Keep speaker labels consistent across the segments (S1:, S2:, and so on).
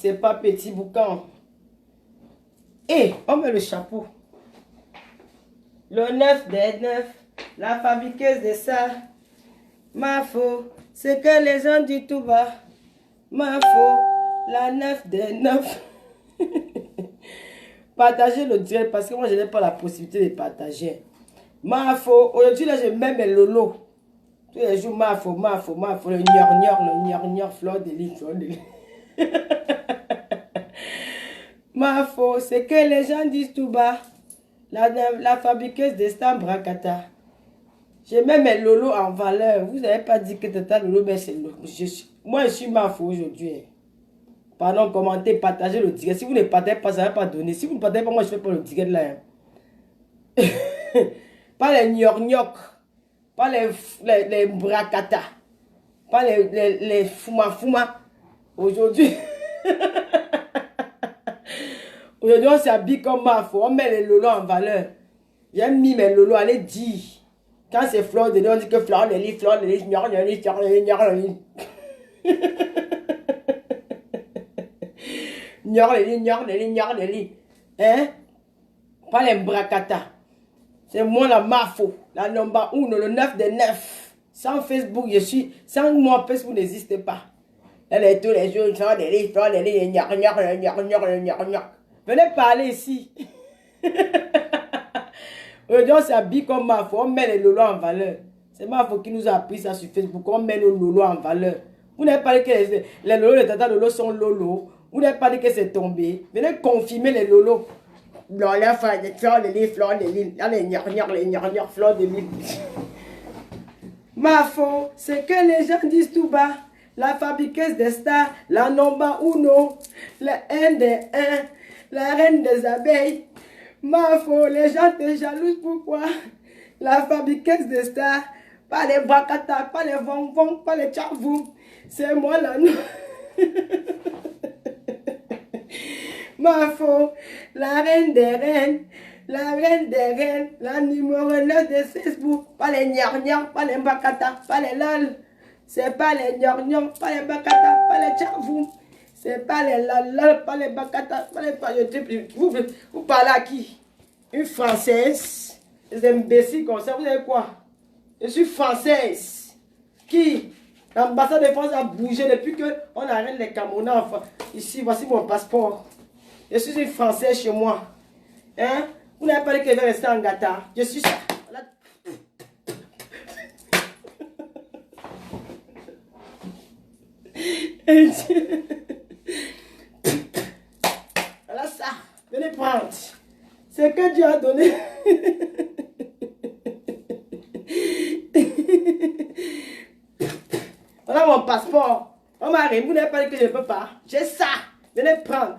S1: C'est pas petit boucan. Et on met le chapeau. Le 9 des 9, la fabriqueuse de ça. Ma faux, c'est que les gens disent tout bas. Ma faux, la 9 des 9. Partagez le direct parce que moi je n'ai pas la possibilité de partager. Ma faux, aujourd'hui là je mets mes lolos. Tous les jours, ma faux, le gnor, fleur de lis, fleur de lis. Ma faux, c'est que les gens disent tout bas. La fabriqueuse de Stan Bracata. Je mets mes lolos en valeur. Vous n'avez pas dit que tata lolo, mais c'est lolo. Moi, je suis ma faux aujourd'hui. Pardon, commentez, partagez le direct. Si vous ne partagez pas, ça ne va pas donner. Si vous ne partagez pas, moi, je ne fais pas le direct là. Pas les gnor, pas les bracata, pas les fuma. Aujourd'hui, aujourd'hui, on s'habille comme ma faux. On met les lolos en valeur. J'ai mis mes lolos, allez dire. Quand c'est fleur de lis, on dit que fleur de lis, gnor de lis. Gnor de lis. Hein? Pas les bracata. C'est moi la mafo, la number 1, le 9 des 9. Sans Facebook, je suis. Sans moi, Facebook n'existe pas. Elle est tous les jours, fleur de lis, gnor. Venez parler ici. Aujourd'hui, on s'habille comme mafo, on met les lolos en valeur. C'est mafo qui nous a appris ça sur Facebook, on met nos lolos en valeur. Vous n'avez pas dit que les lolos, les tata lolos sont lolos. Vous n'avez pas dit que c'est tombé. Venez confirmer les lolos. Non, là, fleur de lis, fleur de lis. Là, les gnor, fleur de lis. Ma faux, c'est que les gens disent tout bas. La fabriqueuse des stars, la number 1, la N des 1, la reine des abeilles. Ma faux, les gens te jalousent, pourquoi? La fabriqueuse des stars, pas les bakata, pas les vong, pas les tchavou. C'est moi là, non? Ma faux, la reine des reines, la numéro 9 de Facebook, pas les gnor, pas les bakata, pas les lol. C'est pas les gnor, pas les bakata, pas les tchavou. C'est pas les lol, pas les bakata, pas les... Vous parlez à qui? Une Française? Les imbéciles comme ça, vous savez quoi? Je suis française. Qui? L'ambassade de France a bougé depuis qu'on arrête les Camerounais. Enfin, ici, voici mon passeport. Je suis une Française chez moi. Hein? Vous n'avez pas dit que je vais rester en gâta. Je suis ça. Voilà. Voilà ça. Venez prendre. C'est que Dieu a donné. Voilà mon passeport. Oh Marie, vous n'avez pas dit que je ne peux pas. J'ai ça. Venez prendre.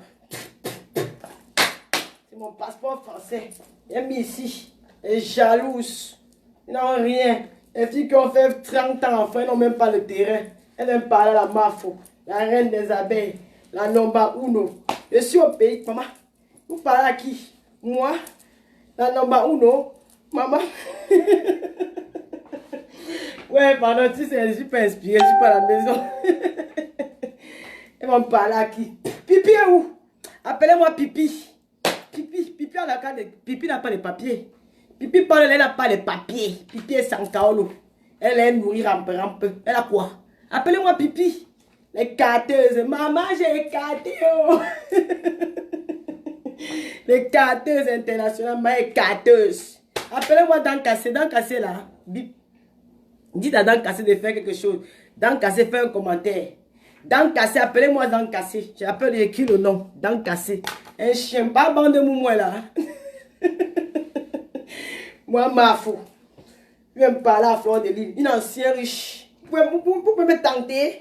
S1: C'est mon passeport français. J'ai mis ici. Et jalouse. Ils n'ont rien. Les filles qui ont fait 30 ans enfin, ils n'ont même pas le terrain. Elles viennent parler à la mafo. La reine des abeilles. La number 1. Je suis au pays. Maman, vous parlez à qui? Moi? La number 1. Maman. Ouais, pardon, tu sais, je ne suis pas inspirée, je ne suis pas à la maison. Ils vont me parler à qui? Pipi est où? Appelez-moi Pipi. Pipi a la carte de... Pipi n'a pas de papier. Pipi parle, elle n'a pas de papier. Pipi est sans kaolo. Elle est nourrie rampe. Elle a quoi? Appelez-moi Pipi. Les carteuses. Maman, j'ai écarté. Oh. Les carteuses internationales, mais carteuses. Appelez-moi Dancassé. Dancassé là. Bip. Dites à Dancassé de faire quelque chose. Dancassé, fait un commentaire. Dancassé, appelez-moi Dancassé. J'appelle, j'écris le nom. Dancassé. Un chien, pas bande de moumois là. Moi, ma fou. Je vais me parler à Fleur de Lille. Une ancienne riche. Vous pouvez me tenter.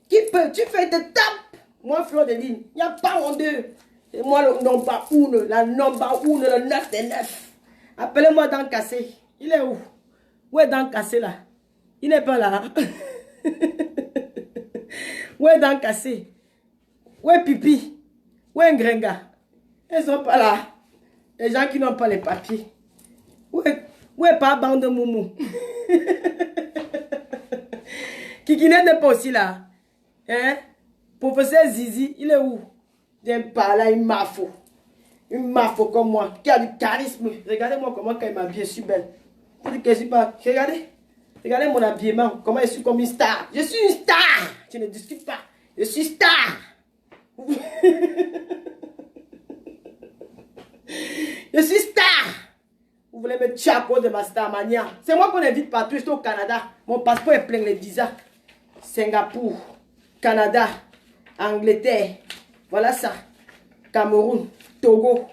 S1: Qui peut? Tu fais des tapes. Moi, Fleur de Lille. Il n'y a pas en deux. Et moi, le number 1, la number 1, le 9 des 9. Appelez-moi Dancassé. Il est où? Où est Dancassé là? Il n'est pas là. Où est Dancassé? Où est Pipi? Où est Ngrenga? Ils sont pas là. Les gens qui n'ont pas les papiers. Où est pas bande de Moumou? Kikine n'est pas aussi là. Hein? Professeur Zizi, il est où? Viens par là, une mafo. Une mafo comme moi, qui a du charisme. Regardez-moi comment elle m'habille, je suis belle. Vous dites que je suis pas. Regardez. Regardez mon habillement, comment je suis comme une star. Je suis une star. Je ne discute pas. Je suis star. Je suis star. Vous voulez me tuer à cause de ma star mania. C'est moi qu'on invite partout. Je suis au Canada. Mon passeport est plein de visas. Singapour, Canada, Angleterre. Voilà ça. Cameroun, Togo.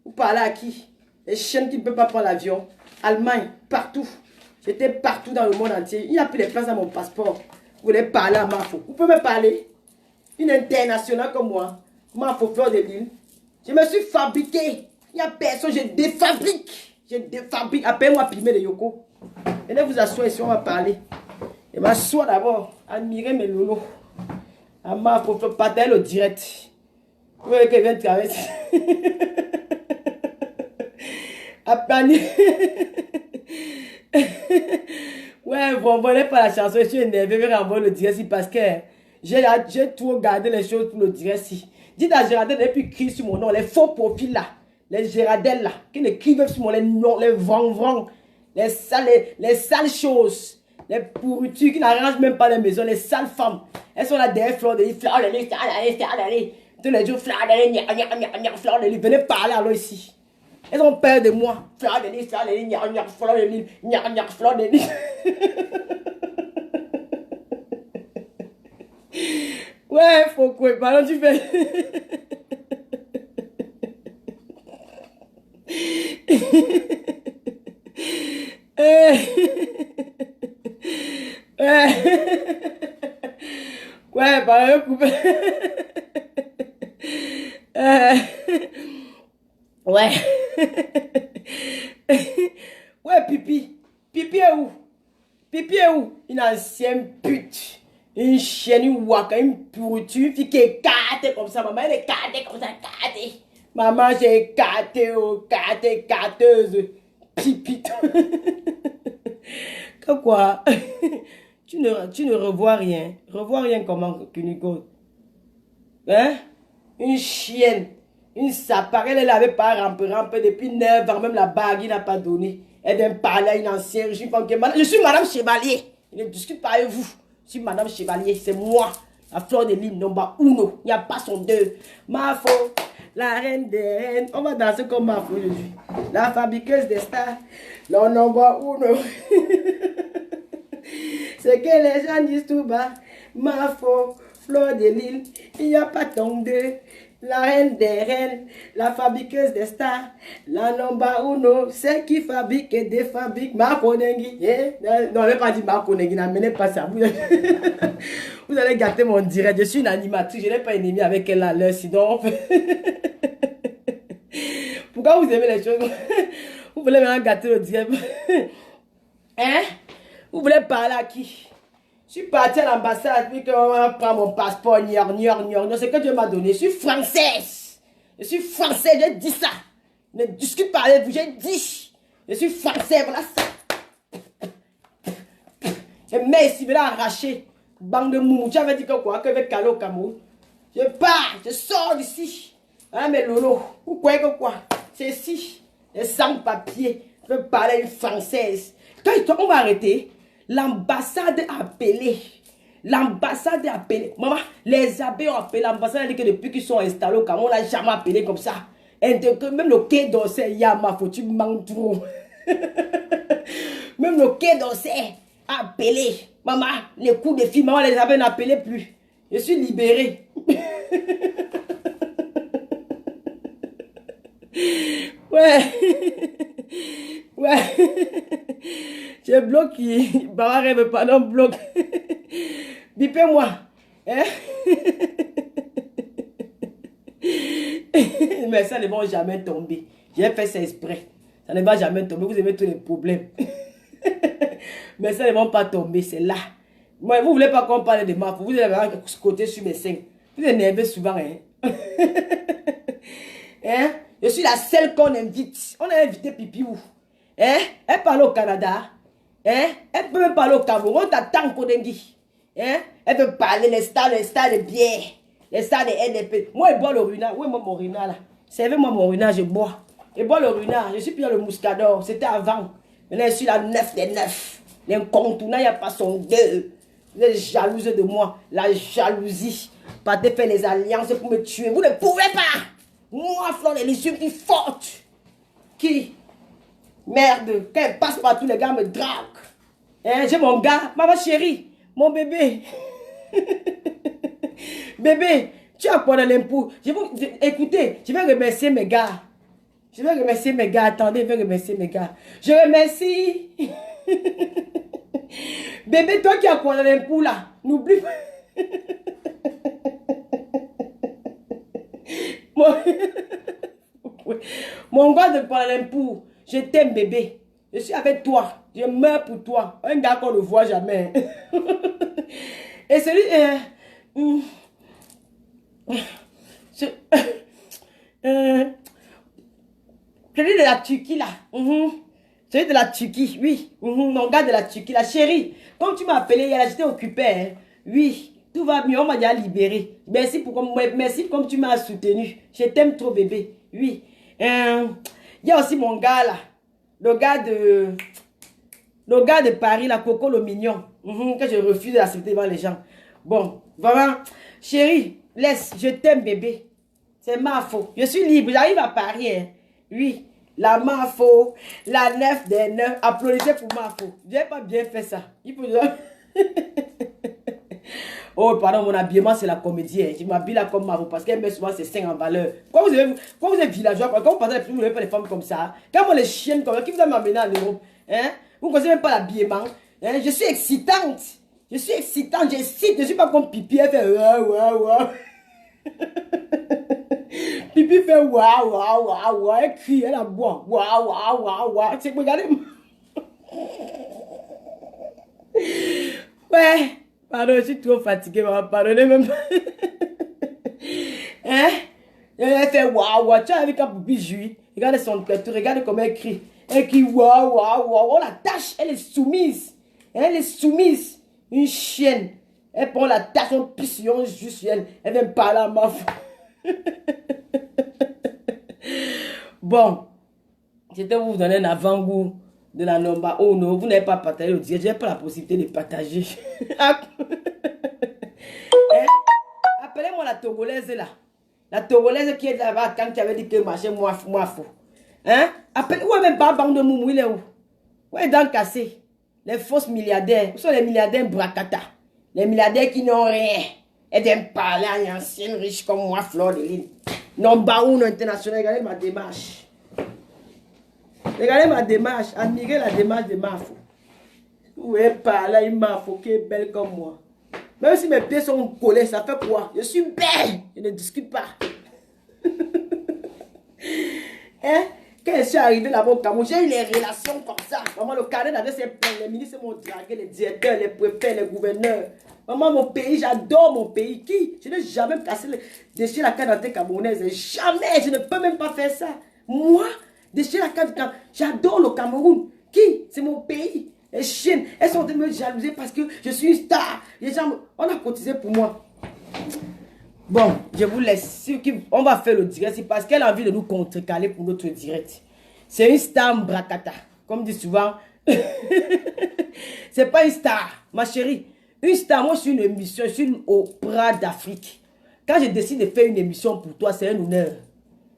S1: Vous parlez à qui? Les chiens qui ne peuvent pas prendre l'avion. Allemagne, partout. J'étais partout dans le monde entier. Il n'y a plus de place dans mon passeport. Vous voulez parler à Mafo? Vous pouvez me parler? Une internationale comme moi. Mafo Fleur de Lille. Je me suis fabriqué. Il n'y a personne. Je défabrique. Je défabrique. Appelle-moi Pimé de Yoko. Venez vous asseoir ici. On va parler. Je m'assois d'abord. Admirez mes lolos. À Mafo Fleur. Partagez le direct. Vous voyez qu'elle vient traverser. À panier. Ouais, vous envoyez pas la chanson, je suis énervé, je vais renvoyer le direct parce que j'ai tout regardé les choses pour le direct. Dites à Gérardel de ne plus écrire sur mon nom, les faux profils là, les Gérardel là, qui n'écrivent sur mon nom, les vran, les sales choses, les pourritures qui n'arrangent même pas les maisons, les sales femmes. Elles sont là derrière Fleur de Lys, Fleur de Lys, tous les jours, Fleur de Lys, Fleur de Lys, venez parler alors ici. Elles ont peur de moi. Fleur de Lys, Fleur de Lys, Fleur de Lys, Fleur de Lys. Ouais, faut quoi, pardon, tu fais. Ouais, pardon, coupe. Ouais. Ouais, Pipi. Pipi est où? Pipi est où? Une ancienne pute. Une chienne, une waka, une pourriture. Une fille qui est écartée comme ça. Maman, elle est écartée comme ça, écartée. Maman, j'ai écarté, écarteuse. Pipi. Comme quoi? Tu ne revois rien. Revois rien comment, Kunigo? Hein? Une chienne. Une sapare, elle l'avait pas rampé depuis 9 ans, même la bague, il n'a pas donné. Elle vient parler à une ancienne, je suis Madame Chevalier. Je ne discute pas avec vous. Je suis Madame Chevalier, c'est moi. La Fleur de Lys, number uno. Il n'y a pas son deux. Mafo, la reine des reines. On va danser comme Mafo aujourd'hui. La fabriqueuse des stars. Le number uno. C'est que les gens disent tout bas. Mafo, Fleur de Lys. Il n'y a pas ton deux. La reine des reines, la fabriqueuse des stars, la number uno, celle qui fabrique et défabrique, Marco Nengui. Non, je ne vais pas dire Marco Nengui, n'amenez pas ça. Vous allez gâter mon direct. Je suis une animatrice, je n'ai pas ennemi avec elle à l'heure, sinon. Pourquoi vous aimez les choses? Vous voulez maintenant gâter le direct? Hein? Vous voulez parler à qui? Je suis partie à l'ambassade, puis qu'on va prendre mon passeport, c'est que Dieu m'a donné. Je suis française. Je suis française, j'ai dit ça. Ne discute pas avec vous, j'ai dit. Je suis française, voilà ça. Et mais ici, je vais arracher. Bande de moumou, tu avais dit que quoi? Que je vais caler au Cameroun. Je pars, je sors d'ici. Hein, mais Lolo, vous croyez que quoi? C'est ici. Les sans-papiers. Je veux parler à une française. Quand on va arrêter. L'ambassade a appelé. L'ambassade a appelé. Maman, les abbés ont appelé. L'ambassade a dit que depuis qu'ils sont installés au Cameroun, on n'a jamais appelé comme ça. Et même le quai d'Orsay, Yama, faut tu manques trop. Même le quai d'Orsay a appelé. Maman, les coups de filles, maman, les abbés n'appelaient plus. Je suis libérée. Ouais. Ouais. J'ai bloqué. Bah, rêve pas, non, bloque. Bipez-moi. Hein? Mais ça ne va jamais tomber. J'ai fait ça exprès. Ça ne va jamais tomber. Vous aimez tous les problèmes. Mais ça ne va pas tomber. C'est là. Moi, vous ne voulez pas qu'on parle de ma. Vous avez un côté sur mes seins. Vous énervez souvent. Hein? Hein? Je suis la seule qu'on invite. On a invité Pipi où? Hein? Elle parle au Canada. Hein? Elle peut même parler au Cameroun. On t'attend pour Dengi. Hein? Elle peut parler les stars de bière. les stars des NDP. Moi, je bois le runard. Où est mon runard là? Servez-moi mon runard, je bois. Je bois le runard. Je suis plus dans le Mouscador. C'était avant. Maintenant, je suis la 9 des 9. L'incontournable, il n'y a pas son deux. Vous êtes jalouse de moi. La jalousie. Partez faire les alliances pour me tuer. Vous ne pouvez pas. Moi, Flore des Lys, je suis forte. Qui? Merde. Quand elle passe partout, les gars me draguent. Hein, j'ai mon gars. Maman chérie. Mon bébé. Bébé. Tu as quoi dans l'impôt? Écoutez, je vais remercier mes gars. Je vais remercier mes gars. Attendez, je vais remercier mes gars. Je remercie. Bébé, toi qui as quoi dans l'impôt là, n'oublie pas. Mon gars de Kuala Lumpur, je t'aime bébé. Je suis avec toi. Je meurs pour toi. Un gars qu'on ne voit jamais. Et celui... celui de la Turquie là. Celui de la Turquie, oui. Mon gars de la Turquie, la chérie. Comme tu m'as appelé hier, j'étais occupée. Hein. Oui, tout va bien, on m'a déjà libéré. Merci comme tu m'as soutenu. Je t'aime trop bébé. Oui. Il y a aussi mon gars là. Le gars de Paris, la Coco le mignon. Que je refuse d'accepter devant les gens. Bon, vraiment. Chérie, laisse, je t'aime bébé. C'est ma faute. Je suis libre, j'arrive à Paris. Hein. Oui. La Mafo, la 9 des 9, applaudissez pour Mafo. Je n'ai pas bien fait ça. Il faut... Oh, pardon, mon habillement, c'est la comédie. Hein. Je m'habille là comme Mafo parce qu'elle met souvent ses seins en valeur. Quand vous êtes villageois, quand vous passez vous n'avez pas les femmes comme ça. Quand vous les chiennes comme ça, qui vous a amené en Europe? Hein? Vous ne connaissez même pas l'habillement. Hein? Je suis excitante. Je suis excitante, j'excite. Je ne suis pas comme Pipi, elle fait waouh. Pipi fait waouh, elle crie, elle aboie, waouh. C'est regardez. Ouais, pardon, je suis trop fatiguée, maman, pardonnez même. Hein? Elle fait waouh, tu as vu quand Pipi jouit, regardez son tête, regardez comment elle crie. Elle crie waouh, on la tâche, elle est soumise. Une chienne. Elle prend la tâche, on pisse, on juste elle vient parler à ma femme. Bon, c'était vous donner un avant-goût de la Nomba. Oh non, vous n'avez pas partagé le direct. Je n'ai pas la possibilité de partager. Appelez-moi la Togolaise là. La Togolaise qui est là-bas quand tu avais dit que marché moi faux. Hein? Appelez, où est même pas bande de moumou, il est où? Où est dans cassé? Les fausses milliardaires. Où sont les milliardaires bracata? Les milliardaires qui n'ont rien. Et d'un parler à une ancienne riche comme moi, Flore des Lys. Non, Baoun international, regardez ma démarche. Regardez ma démarche, admirez la démarche de Mafo. Vous voyez par là, une Mafo qui est belle comme moi. Même si mes pieds sont collés, ça fait quoi? Je suis belle, je ne discute pas. Hein? Quand je suis arrivé là-bas au Cameroun, j'ai eu les relations comme ça. Maman, le carnet avait ses plans, les ministres m'ont dragué, les directeurs, les préfets, les gouverneurs. Maman, mon pays, j'adore mon pays. Qui? Je n'ai jamais déchiré la canne camerounaise. Jamais, je ne peux même pas faire ça. Moi, déchirer la canne, j'adore le Cameroun. Qui? C'est mon pays. Les chiennes, elles sont de me jalouser parce que je suis une star. Les gens, on a cotisé pour moi. Bon, je vous laisse. On va faire le direct. C'est parce qu'elle a envie de nous contrecaler pour notre direct. C'est une star bracata. Comme dit souvent. C'est pas une star, ma chérie. Une star, moi je suis une émission, je suis une opéra d'Afrique. Quand je décide de faire une émission pour toi, c'est un honneur.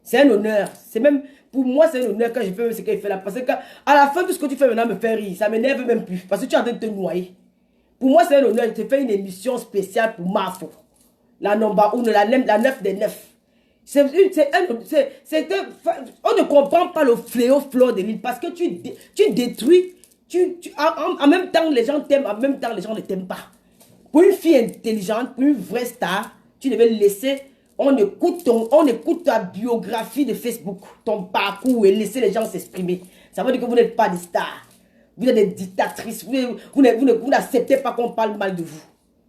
S1: C'est un honneur. C'est même, pour moi, c'est un honneur quand je fais ce qu'elle fait là. Parce que à la fin, tout ce que tu fais maintenant me fait rire. Ça m'énerve même plus. Parce que tu es en train de te noyer. Pour moi, c'est un honneur. Je te fais une émission spéciale pour Mafo. La Nomba 1, la 9 des 9. On ne comprend pas le fléau Flore des Lys parce que tu détruis. En même temps, les gens t'aiment, en même temps, les gens ne t'aiment pas. Pour une fille intelligente, pour une vraie star, tu devais laisser, on écoute ta biographie de Facebook, ton parcours et laisser les gens s'exprimer. Ça veut dire que vous n'êtes pas des stars. Vous êtes des dictatrices. Vous n'acceptez pas qu'on parle mal de vous.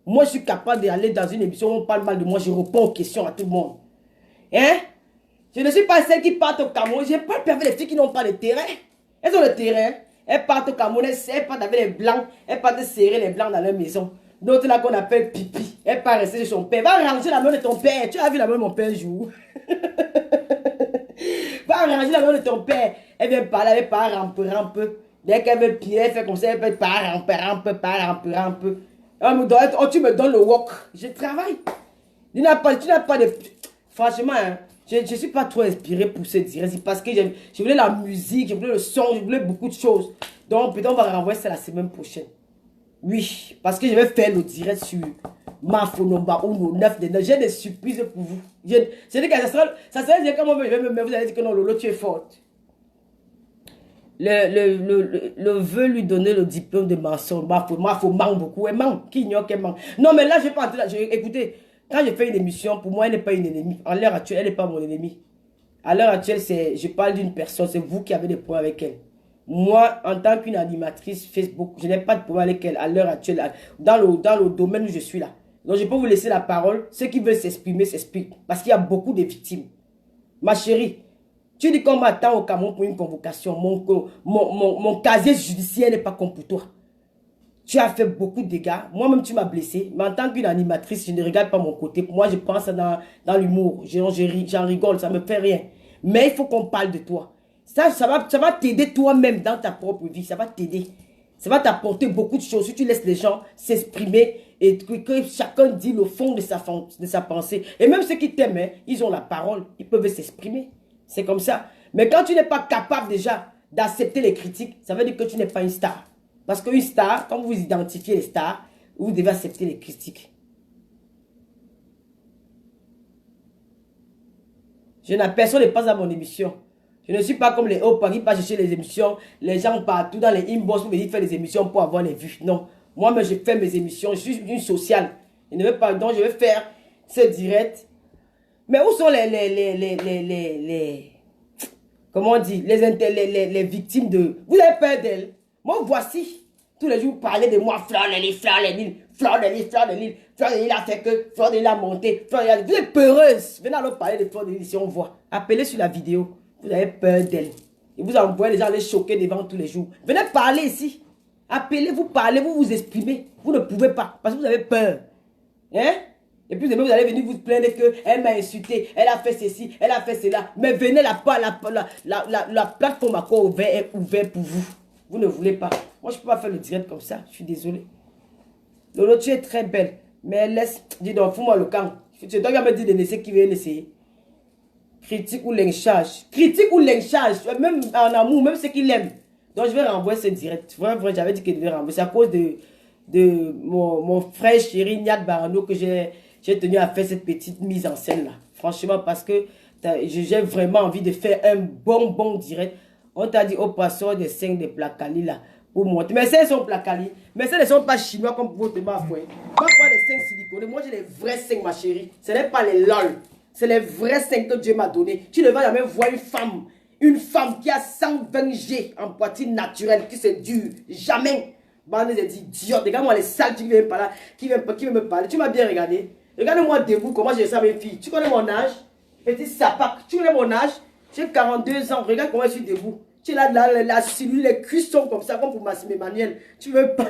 S1: Moi, je suis capable d'aller dans une émission où on parle mal de moi. Je réponds aux questions à tout le monde. Hein? Je ne suis pas celle qui part au Cameroun. Je n'ai pas peur avec les filles qui n'ont pas de terrain. Elles ont le terrain. Elles partent au Cameroun. Elles partent avec les blancs. Elles partent serrer les blancs dans leur maison. L'autre là qu'on appelle Pipi. Elle part rester chez son père. Va ranger la main de ton père. Tu as vu la main de mon père un jour? Va ranger la main de ton père. Elle vient parler, elle part rampe. Dès qu'elle veut pied, elle fait comme ça, elle fait part rampe. Oh, tu me donnes le wok. Je travaille. Tu n'as pas de... Franchement, hein, je ne suis pas trop inspiré pour ce direct. Parce que je voulais la musique, je voulais le son, je voulais beaucoup de choses. Donc, peut-être on va renvoyer ça la semaine prochaine. Oui, parce que je vais faire le direct sur ma Nomba ou 9 de 9. J'ai des surprises pour vous. C'est dit que ça sera dire comment je vais me mettre. Vous allez dire que non, Lolo, tu es forte. Le veut lui donner le diplôme de maçon. Mafo manque beaucoup. Elle manque. Qui ignore qu'elle manque? Non, mais là, je vais pas entrer là. Écoutez, quand je fais une émission, pour moi, elle n'est pas une ennemie. En l'heure actuelle, elle n'est pas mon ennemie. À l'heure actuelle, je parle d'une personne. C'est vous qui avez des problèmes avec elle. Moi, en tant qu'une animatrice Facebook, je n'ai pas de problème avec elle à l'heure actuelle, dans le domaine où je suis là. Donc, je peux vous laisser la parole. Ceux qui veulent s'exprimer, s'expriment. Parce qu'il y a beaucoup de victimes. Ma chérie, tu dis qu'on m'attend au Cameroun pour une convocation. Mon casier judiciaire n'est pas comme pour toi. Tu as fait beaucoup de dégâts. Moi-même, tu m'as blessé. Mais en tant qu'une animatrice, je ne regarde pas mon côté. Pour moi, je pense dans l'humour. J'en rigole, ça ne me fait rien. Mais il faut qu'on parle de toi. Ça va t'aider toi-même dans ta propre vie. Ça va t'aider. Ça va t'apporter beaucoup de choses. Si tu laisses les gens s'exprimer et que chacun dit le fond de sa pensée. Et même ceux qui t'aiment, hein, ils ont la parole. Ils peuvent s'exprimer. C'est comme ça. Mais quand tu n'es pas capable déjà d'accepter les critiques, ça veut dire que tu n'es pas une star. Parce qu'une star, quand vous identifiez les stars, vous devez accepter les critiques. Personne ne passe à mon émission. Je ne suis pas comme les hauts paris, pas chercher les émissions. Les gens partout dans les inbox pour me dire de faire des émissions pour avoir les vues. Non. Moi-même, je fais mes émissions. Je suis une sociale. Je ne veux pas, donc je vais faire ce direct. Mais où sont comment on dit, les victimes de... Vous avez peur d'elles? Moi, voici. Tous les jours, vous parlez de moi. Fleur de l'île a fait que... Fleur de l'île a monté. Vous êtes peureuse. Venez alors parler de Fleur de l'île si on voit. Appelez sur la vidéo. Vous avez peur d'elle. Et vous envoyez les gens les choquer devant tous les jours. Venez parler ici. Appelez, vous parlez, vous vous exprimez. Vous ne pouvez pas. Parce que vous avez peur. Hein? Et puis vous allez venir vous plaindre qu'elle m'a insulté, elle a fait ceci, elle a fait cela. Mais venez la plateforme à quoi est ouverte pour vous. Vous ne voulez pas. Moi, je ne peux pas faire le direct comme ça. Je suis désolé. Lolo, tu es très belle. Mais laisse, dis donc, fous-moi le camp. C'est toi qui vas me dire de laisser qui veut laisser. Critique ou lynchage. Critique ou lynchage. Même en amour, même ceux qui l'aiment. Donc, je vais renvoyer ce direct. Vrai, j'avais dit que je devais renvoyer. C'est à cause de mon frère chéri Niad Barano que j'ai tenu à faire cette petite mise en scène là. Franchement, parce que j'ai vraiment envie de faire un bon direct. On t'a dit au passeur des 5 de Placali là. Pour monter. Mais ces sont Placali. Mais ces ne sont pas chinois comme votre mafouin. Moi, pas les 5 siliconés. Moi, j'ai les vrais 5, ma chérie. Ce n'est pas les lol. C'est les vrais 5 que Dieu m'a donné. Tu ne vas jamais voir une femme qui a 120 G en poitrine naturelle, qui se dure. Jamais. Bande d'idiotes. Regarde-moi les sales qui viennent par là, qui viennent me parler. Tu m'as bien regardé. Regarde-moi debout, comment j'ai ça mes filles. Tu connais mon âge? Petit sapac. Tu connais mon âge? J'ai 42 ans. Regarde comment je suis debout. Tu as la cellule, les cuisses sont comme ça, comme pour Massime Emmanuel. Tu veux pas?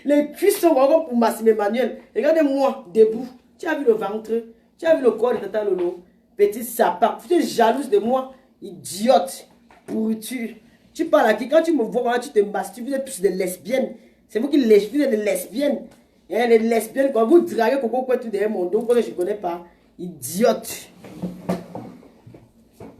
S1: Les cuisses sont comme pour Massime Emmanuel. Regardez-moi debout. Tu as vu le ventre? Tu as vu le corps de Tata Lolo? Petit sapac. Tu es jalouse de moi? Idiote. Pourriture. Tu parles à qui? Quand tu me vois, tu te masturbes. Vous êtes tous des lesbiennes. C'est vous qui vous êtes des lesbiennes. Et les lesbiennes, quand vous draguez Coco quoi tout derrière mon dos, que je ne connais pas. Idiote.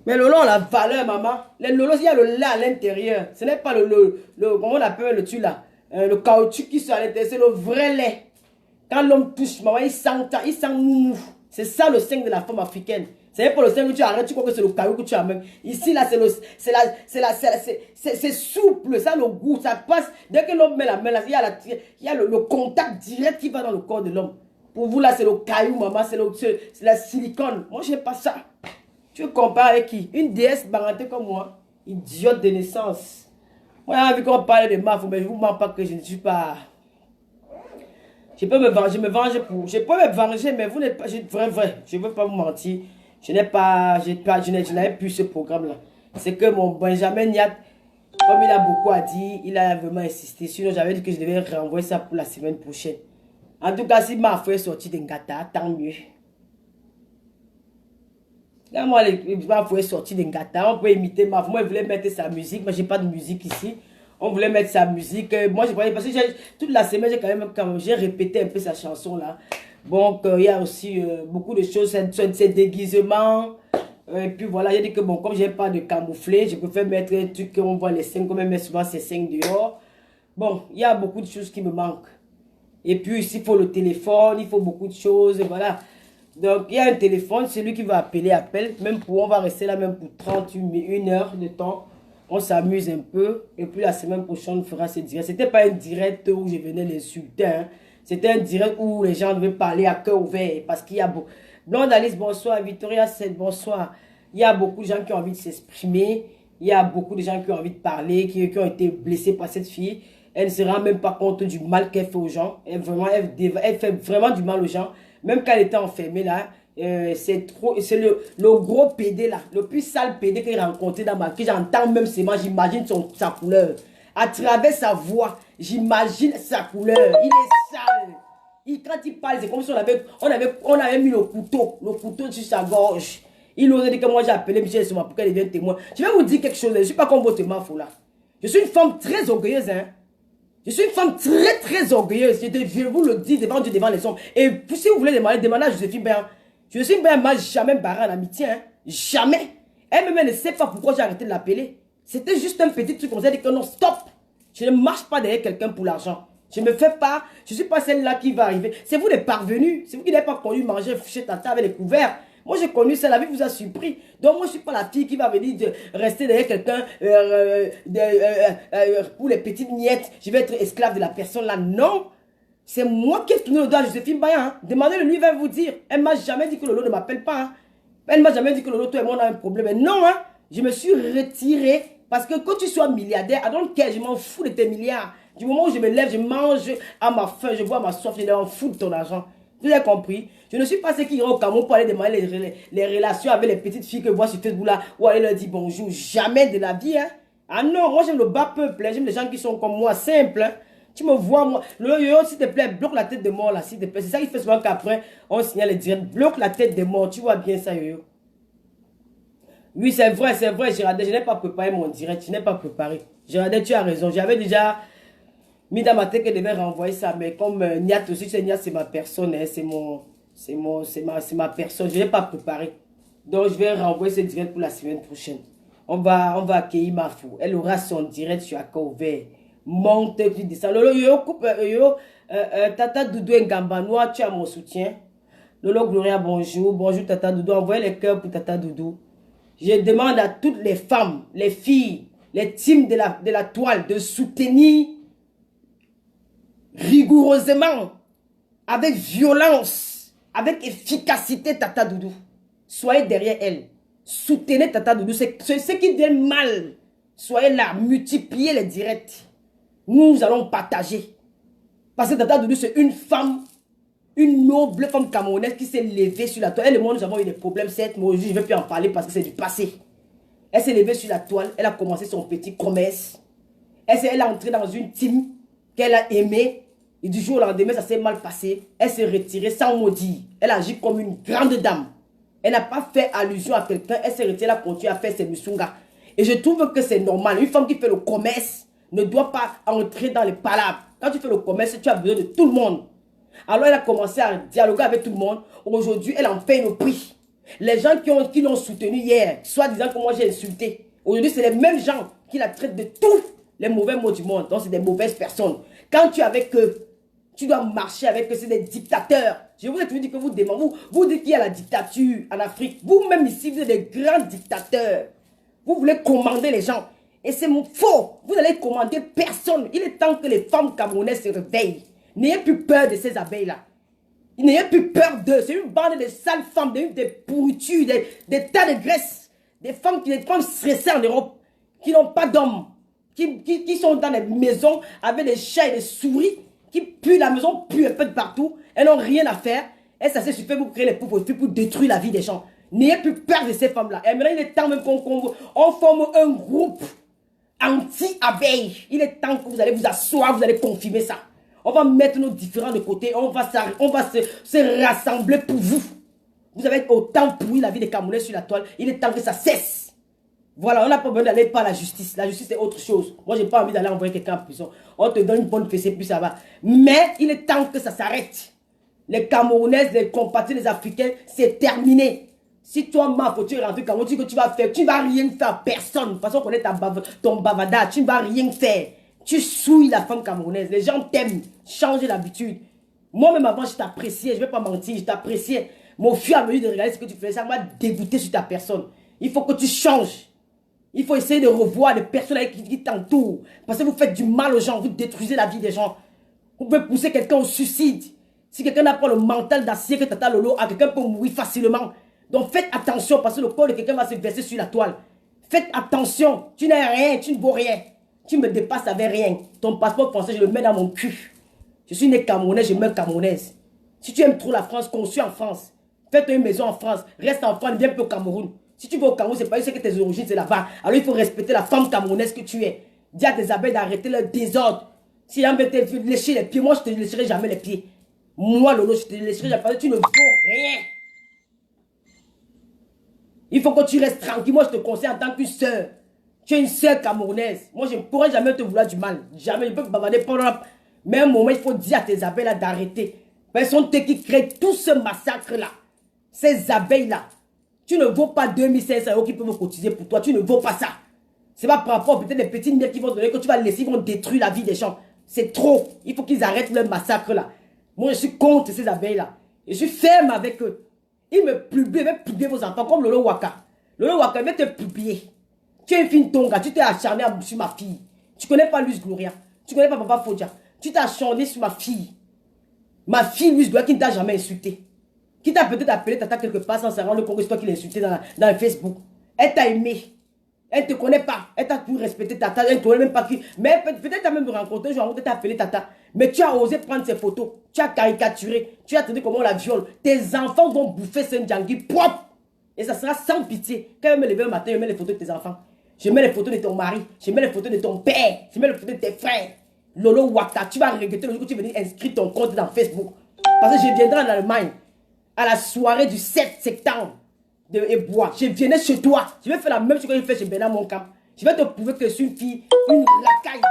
S1: Mais Lolo a la valeur, maman. Les Lolo, il y a le lait à l'intérieur. Ce n'est pas comment on appelle le tu là? Le caoutchouc qui soit à l'intérieur. C'est le vrai lait. Quand l'homme touche, maman, il sent mou. C'est ça le sein de la femme africaine. C'est pas le sein que tu arrêtes, tu crois que c'est le caillou que tu as même. Ici, là, c'est souple, ça le goût, ça passe. Dès que l'homme met la main là, il y a le contact direct qui va dans le corps de l'homme. Pour vous, là, c'est le caillou, maman, c'est la silicone. Moi, j'aime pas ça. Tu compares avec qui? Une déesse barantée comme moi, idiote de naissance. Moi, j'ai envie qu'on parle de mafia, mais je vous mens pas que je ne suis pas... Je peux me venger, je peux me venger, mais vous n'êtes pas... Vrai, je ne veux pas vous mentir. Je n'avais plus ce programme-là. C'est que mon Benjamin Niat, Comme il a beaucoup à dire, il a vraiment insisté. Sinon, j'avais dit que je devais renvoyer ça pour la semaine prochaine. En tout cas, si ma fille est sortie d'Engata, tant mieux. Là, moi, ma fille est sortie d'Engata, on peut imiter ma fille. Moi, elle voulait mettre sa musique, mais j'ai pas de musique ici. On voulait mettre sa musique. Moi, je voyais, parce que toute la semaine, j'ai répété un peu sa chanson là. Donc, il y a aussi beaucoup de choses, c'est déguisements. Et puis voilà, j'ai dit que bon, comme j'ai pas de camouflé, je préfère mettre un truc qu'on voit les seins, comme on met souvent ces seins dehors. Bon, il y a beaucoup de choses qui me manquent. Et puis ici, il faut le téléphone, il faut beaucoup de choses, voilà. Donc, il y a un téléphone, celui qui va appeler, appelle. Même pour, on va rester là même pour 31 heures de temps. On s'amuse un peu. Et puis la semaine prochaine, on fera ce direct. C'était pas un direct où je venais l'insulter. Hein. C'était un direct où les gens devaient parler à cœur ouvert. Parce qu'il y a beaucoup... Blonde Alice, bonsoir. Victoria 7, bonsoir. Il y a beaucoup de gens qui ont envie de s'exprimer. Il y a beaucoup de gens qui ont envie de parler, qui ont été blessés par cette fille. Elle ne se rend même pas compte du mal qu'elle fait aux gens. Elle fait vraiment du mal aux gens. Même quand elle était enfermée là, c'est le gros PD là, le plus sale PD que j'ai rencontré dans ma vie. J'entends même ses mains, j'imagine sa couleur. À travers sa voix, j'imagine sa couleur. Il est sale. Quand il parle, c'est comme si on avait mis le couteau sur sa gorge. Il osait dire que moi j'ai appelé Michel Soma pour qu'elle devienne témoin. Je vais vous dire quelque chose, je ne suis pas comme votre mafou là. Je suis une femme très orgueilleuse, hein. Je suis une femme très très orgueilleuse. Je vous le dis devant Dieu, devant les hommes. Et si vous voulez demander à Joséphine Béan. Joséphine Béan m'a jamais barré en amitié. Hein. Jamais. Elle-même ne sait pas pourquoi j'ai arrêté de l'appeler. C'était juste un petit truc. On s'est dit que non, stop. Je ne marche pas derrière quelqu'un pour l'argent. Je ne me fais pas. Je ne suis pas celle-là qui va arriver. C'est vous les parvenus. C'est vous qui n'avez pas connu manger chez Tata avec les couverts. Moi, j'ai connu ça, la vie vous a surpris. Donc, moi, je ne suis pas la fille qui va venir rester derrière quelqu'un pour les petites miettes. Je vais être esclave de la personne là. Non. C'est moi qui ai tourné le doigt à Joséphine Bayan. Hein. Demandez-le, lui, il va vous dire. Elle ne m'a jamais dit que Lolo ne m'appelle pas. Hein. Elle ne m'a jamais dit que Lolo, toi et moi, on a un problème. Mais non, hein. Je me suis retiré parce que quand tu sois milliardaire, I don't care, je m'en fous de tes milliards. Du moment où je me lève, je mange à ma faim, je bois à ma soif, je m'en fous de ton argent. Vous avez compris? Je ne suis pas ceux qui iront au Cameroun pour aller demander les relations avec les petites filles que je vois sur Facebook là, ou aller leur dire bonjour. Jamais de la vie. Hein? Ah non, moi j'aime le bas peuple, hein. J'aime les gens qui sont comme moi, simples. Hein? Tu me vois, moi. Le yo, s'il te plaît, bloque la tête de mort là, s'il te plaît. C'est ça qui fait souvent qu'après, on signale les directs. Bloque la tête de mort, tu vois bien ça, yo. Oui, c'est vrai, Gérardin, je n'ai pas préparé mon direct, je n'ai pas préparé. Gérardin, tu as raison, j'avais déjà mis dans ma tête que je devais renvoyer ça, mais comme Niat aussi, tu sais, Niat c'est ma personne, hein, c'est ma personne, je n'ai pas préparé. Donc je vais renvoyer ce direct pour la semaine prochaine. On va accueillir ma fou. Elle aura son direct sur Accord ouvert. Monte, tu dis ça. Lolo, yo, coupe, yo, Tata Doudou Ngambanois, tu as mon soutien. Lolo Gloria, bonjour. Bonjour Tata Doudou. Envoyez les cœurs pour Tata Doudou. Je demande à toutes les femmes, les filles, les teams de la toile de soutenir rigoureusement, avec violence, avec efficacité Tata Doudou. Soyez derrière elle. Soutenez Tata Doudou. C'est ce qui donne mal. Soyez là, multipliez les directs. Nous allons partager. Parce que Tata Doudou, c'est une femme, une noble femme camerounaise qui s'est levée sur la toile. Elle et moi, nous avons eu des problèmes, certes, mais aujourd'hui, je ne vais plus en parler parce que c'est du passé. Elle s'est levée sur la toile, elle a commencé son petit commerce. Elle est entrée dans une team qu'elle a aimée. Et du jour au lendemain, ça s'est mal passé. Elle s'est retirée sans maudire. Elle agit comme une grande dame. Elle n'a pas fait allusion à quelqu'un. Elle s'est retirée, elle a continué à faire ses musungas. Et je trouve que c'est normal. Une femme qui fait le commerce ne doit pas entrer dans les palabres. Quand tu fais le commerce, tu as besoin de tout le monde. Alors elle a commencé à dialoguer avec tout le monde. Aujourd'hui, elle en paye le prix. Les gens qui l'ont soutenue hier, soit disant que moi j'ai insulté. Aujourd'hui, c'est les mêmes gens qui la traitent de tous les mauvais mots du monde. Donc, c'est des mauvaises personnes. Quand tu es avec eux, tu dois marcher avec eux, c'est des dictateurs. Je vous ai toujours dit que vous demandez, vous dites qu'il y a la dictature en Afrique. Vous-même ici, vous êtes des grands dictateurs. Vous voulez commander les gens. Et c'est faux. Vous n'allez commander personne. Il est temps que les femmes camerounaises se réveillent. N'ayez plus peur de ces abeilles-là. N'ayez plus peur d'eux. C'est une bande de sales femmes, des pourritures, des tas de graisse. Des femmes stressées en Europe, qui n'ont pas d'hommes, qui sont dans les maisons avec des chats et des souris, qui puent la maison, puent un peu de partout. Elles n'ont rien à faire. Elles s'asseyent sur Facebook pour créer les pauvres filles, pour détruire la vie des gens. N'ayez plus peur de ces femmes-là. Et maintenant, il est temps même qu'on forme un groupe anti-abeille. Il est temps que vous allez vous asseoir, vous allez confirmer ça. On va mettre nos différents de côté, on va se rassembler pour vous. Vous avez autant pourri la vie des Camerounais sur la toile, il est temps que ça cesse. Voilà, on n'a pas besoin d'aller par la justice. La justice, c'est autre chose. Moi, j'ai pas envie d'aller envoyer quelqu'un en prison. On te donne une bonne fessée, puis ça va. Mais il est temps que ça s'arrête. Les Camerounaises, les compatriotes, les Africains, c'est terminé. Si toi, ma faut tu es rentré au Cameroun, tu dis que tu vas faire, tu ne vas rien faire à personne. De toute façon, on connaît ton bavardage, tu ne vas rien faire. Tu souilles la femme camerounaise. Les gens t'aiment. Change l'habitude. Moi-même avant, je t'appréciais, je ne vais pas mentir, je t'appréciais. Mais au fur et à mesure de regarder ce que tu faisais, ça m'a dégoûté sur ta personne. Il faut que tu changes. Il faut essayer de revoir les personnes qui t'entourent. Parce que vous faites du mal aux gens, vous détruisez la vie des gens. Vous pouvez pousser quelqu'un au suicide. Si quelqu'un n'a pas le mental d'acier que Tata Lolo a, quelqu'un peut mourir facilement. Donc faites attention parce que le corps de quelqu'un va se verser sur la toile. Faites attention. Tu n'es rien, tu ne vaux rien. Tu me dépasses avec rien. Ton passeport français, je le mets dans mon cul. Je suis né Camerounais, je meurs camerounaise. Si tu aimes trop la France, conçu en France. Fais-toi une maison en France. Reste en France, viens peu au Cameroun. Si tu vas au Cameroun, c'est pas juste que tes origines, c'est là-bas. Alors il faut respecter la femme camerounaise que tu es. Dis à tes abeilles d'arrêter leur désordre. Si on veut te lécher les pieds, moi je te lécherai jamais les pieds. Moi, Lolo, je te lécherai jamais parce que tu ne vaux rien. Il faut que tu restes tranquille. Moi, je te conseille en tant qu'une sœur. Tu es une sœur camerounaise. Moi, je ne pourrais jamais te vouloir du mal. Jamais. Je peux te bavarder pendant. Mais à un moment, il faut dire à tes abeilles là d'arrêter. Parce que ce sont eux qui créent tout ce massacre-là. Ces abeilles-là. Tu ne vaux pas 2500 € qui peuvent me cotiser pour toi. Tu ne vaux pas ça. C'est pas par rapport peut-être des petites miettes qui vont donner que tu vas laisser, ils vont détruire la vie des gens. C'est trop. Il faut qu'ils arrêtent leur massacre-là. Moi, je suis contre ces abeilles-là. Je suis ferme avec eux. Ils me publient, même publier vos enfants comme Lolo Waka. Lolo Waka, il va te publier. Tu es une fille Tonga, tu t'es acharné sur ma fille. Tu connais pas Luis Gloria. Tu connais pas Papa Fodja. Tu t'es acharné sur ma fille. Ma fille Luis Gloria qui ne t'a jamais insulté. Qui t'a peut-être appelé Tata quelque part sans se rendre compte que c'est toi qui l'as insulté dans le Facebook. Elle t'a aimé. Elle ne te connaît pas. Elle t'a toujours respecté Tata. Elle ne te connaît même pas qui. Mais peut-être tu as même rencontré un jour, tu t'as appelé Tata. Mais tu as osé prendre ses photos. Tu as caricaturé. Tu as traité comment on la viole. Tes enfants vont bouffer ce Ndjangui propre. Et ça sera sans pitié. Quand je me lever le matin, je mets les photos de tes enfants. Je mets les photos de ton mari. Je mets les photos de ton père. Je mets les photos de tes frères. Lolo Waka, tu vas regretter le jour où tu vas venir inscrire ton compte dans Facebook. Parce que je viendrai en Allemagne à la soirée du 7 septembre de Ebois. Je viendrai chez toi. Je vais faire la même chose que je fais chez Bernard Moncam. Je vais te prouver que je suis une fille, une racaille.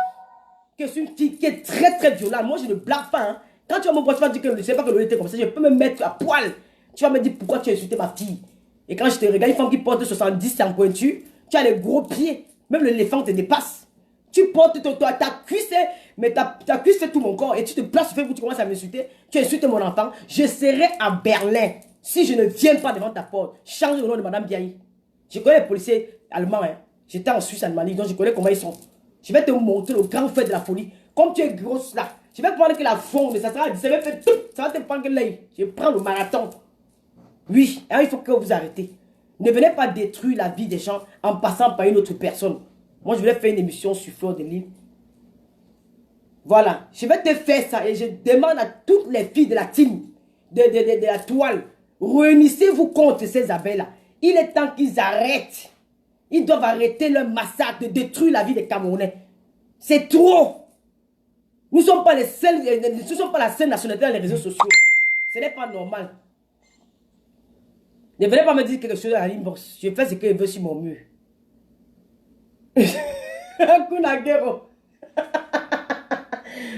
S1: Que je suis une fille qui est très très violente. Moi, je ne blague pas. Hein. Quand tu vas me voir, tu vas dire que je ne sais pas que Lolo était comme ça. Je peux me mettre à poil. Tu vas me dire pourquoi tu as insulté ma fille. Et quand je te regarde, une femme qui porte 70 en pointu, tu as les gros pieds. Même l'éléphant te dépasse. Tu portes ta cuisse, mais ta cuisse fait tout mon corps. Et tu te places sur Facebook, tu commences à m'insulter. Tu insultes mon enfant. Je serai à Berlin. Si je ne viens pas devant ta porte, change le nom de Madame Biaï. Je connais les policiers allemands. Hein. J'étais en Suisse allemande, donc je connais comment ils sont. Je vais te montrer le grand fait de la folie. Comme tu es grosse là, je vais te prendre que la fonde, ça sera, ça va te prendre l'œil. Je prends le marathon. Oui, hein, il faut que vous arrêtez. Ne venez pas détruire la vie des gens en passant par une autre personne. Moi, je voulais faire une émission sur Fleur de Lille. Voilà, je vais te faire ça et je demande à toutes les filles de la team, de la toile, réunissez-vous contre ces abeilles-là. Il est temps qu'ils arrêtent. Ils doivent arrêter leur massacre de détruire la vie des Camerounais. C'est trop. Nous ne sommes pas les seuls, nous ne sommes pas la seule nationalité dans les réseaux sociaux. Ce n'est pas normal. Ne venez pas me dire quelque chose à l'inbox. Je fais ce que je veux sur mon mur. Kunagero.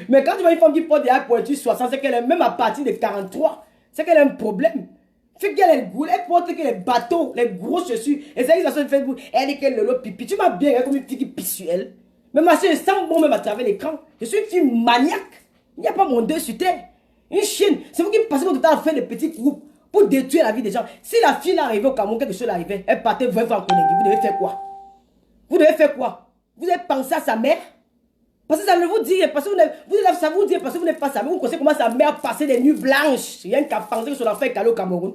S1: Mais quand tu vois une femme qui porte des actes pointus 60, c'est qu'elle est même à partir de 43. C'est qu'elle a un problème. Fait qu'elle est goule, elle porte que les bateaux, les grosses chaussures. Et ça, ils sont sur Facebook. Elle dit qu'elle le pipi. Tu m'as bien regardé comme une fille qui pisse sur elle. Mais ma soeur, je sens bon même à travers l'écran. Je suis une fille maniaque. Il n'y a pas mon deux sur terre. Une chienne. C'est vous qui passez votre temps à faire des petits groupes pour détruire la vie des gens. Si la fille arrivait au Cameroun, quelque chose arrivait, elle partait 20 fois en Conakry. Vous devez faire quoi? Vous devez faire quoi? Vous devez penser à sa mère? Parce que ça ne vous dit, parce que ça vous dit, parce que vous n'êtes pas sa mère. Vous connaissez comment sa mère passait des nuits blanches. Rien qu'à penser que son enfant est allé au Cameroun.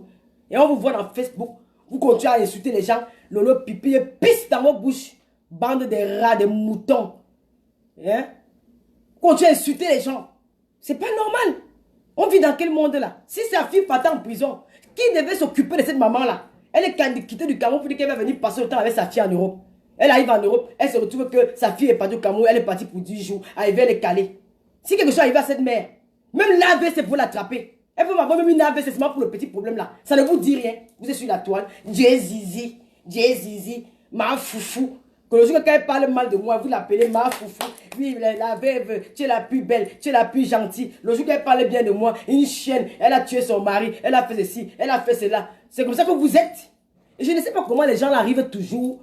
S1: Et on vous voit dans Facebook. Vous continuez à insulter les gens. Lolo pipi et pisse dans vos bouches. Bande de rats, de moutons. Hein? Vous continuez à insulter les gens. C'est pas normal. On vit dans quel monde là? Si sa fille partait en prison, qui devait s'occuper de cette maman là? Elle est quittée du Cameroun pour dire qu'elle va venir passer le temps avec sa fille en Europe. Elle arrive en Europe, elle se retrouve que sa fille est partie au Cameroun, elle est partie pour 10 jours, elle est calée. Si quelque chose arrive à cette mère, même l'AVC pour l'attraper. Elle peut m'avoir même une AVC seulement pour le petit problème là. Ça ne vous dit rien. Vous êtes sur la toile. Dieu Zizi, ma foufou. Que le jour quand elle parle mal de moi, vous l'appelez ma foufou. Oui, la veuve, tu es la plus belle, tu es la plus gentille. Le jour qu'elle parle bien de moi, une chienne, elle a tué son mari, elle a fait ceci, elle a fait cela. C'est comme ça que vous êtes. Et je ne sais pas comment les gens arrivent toujours.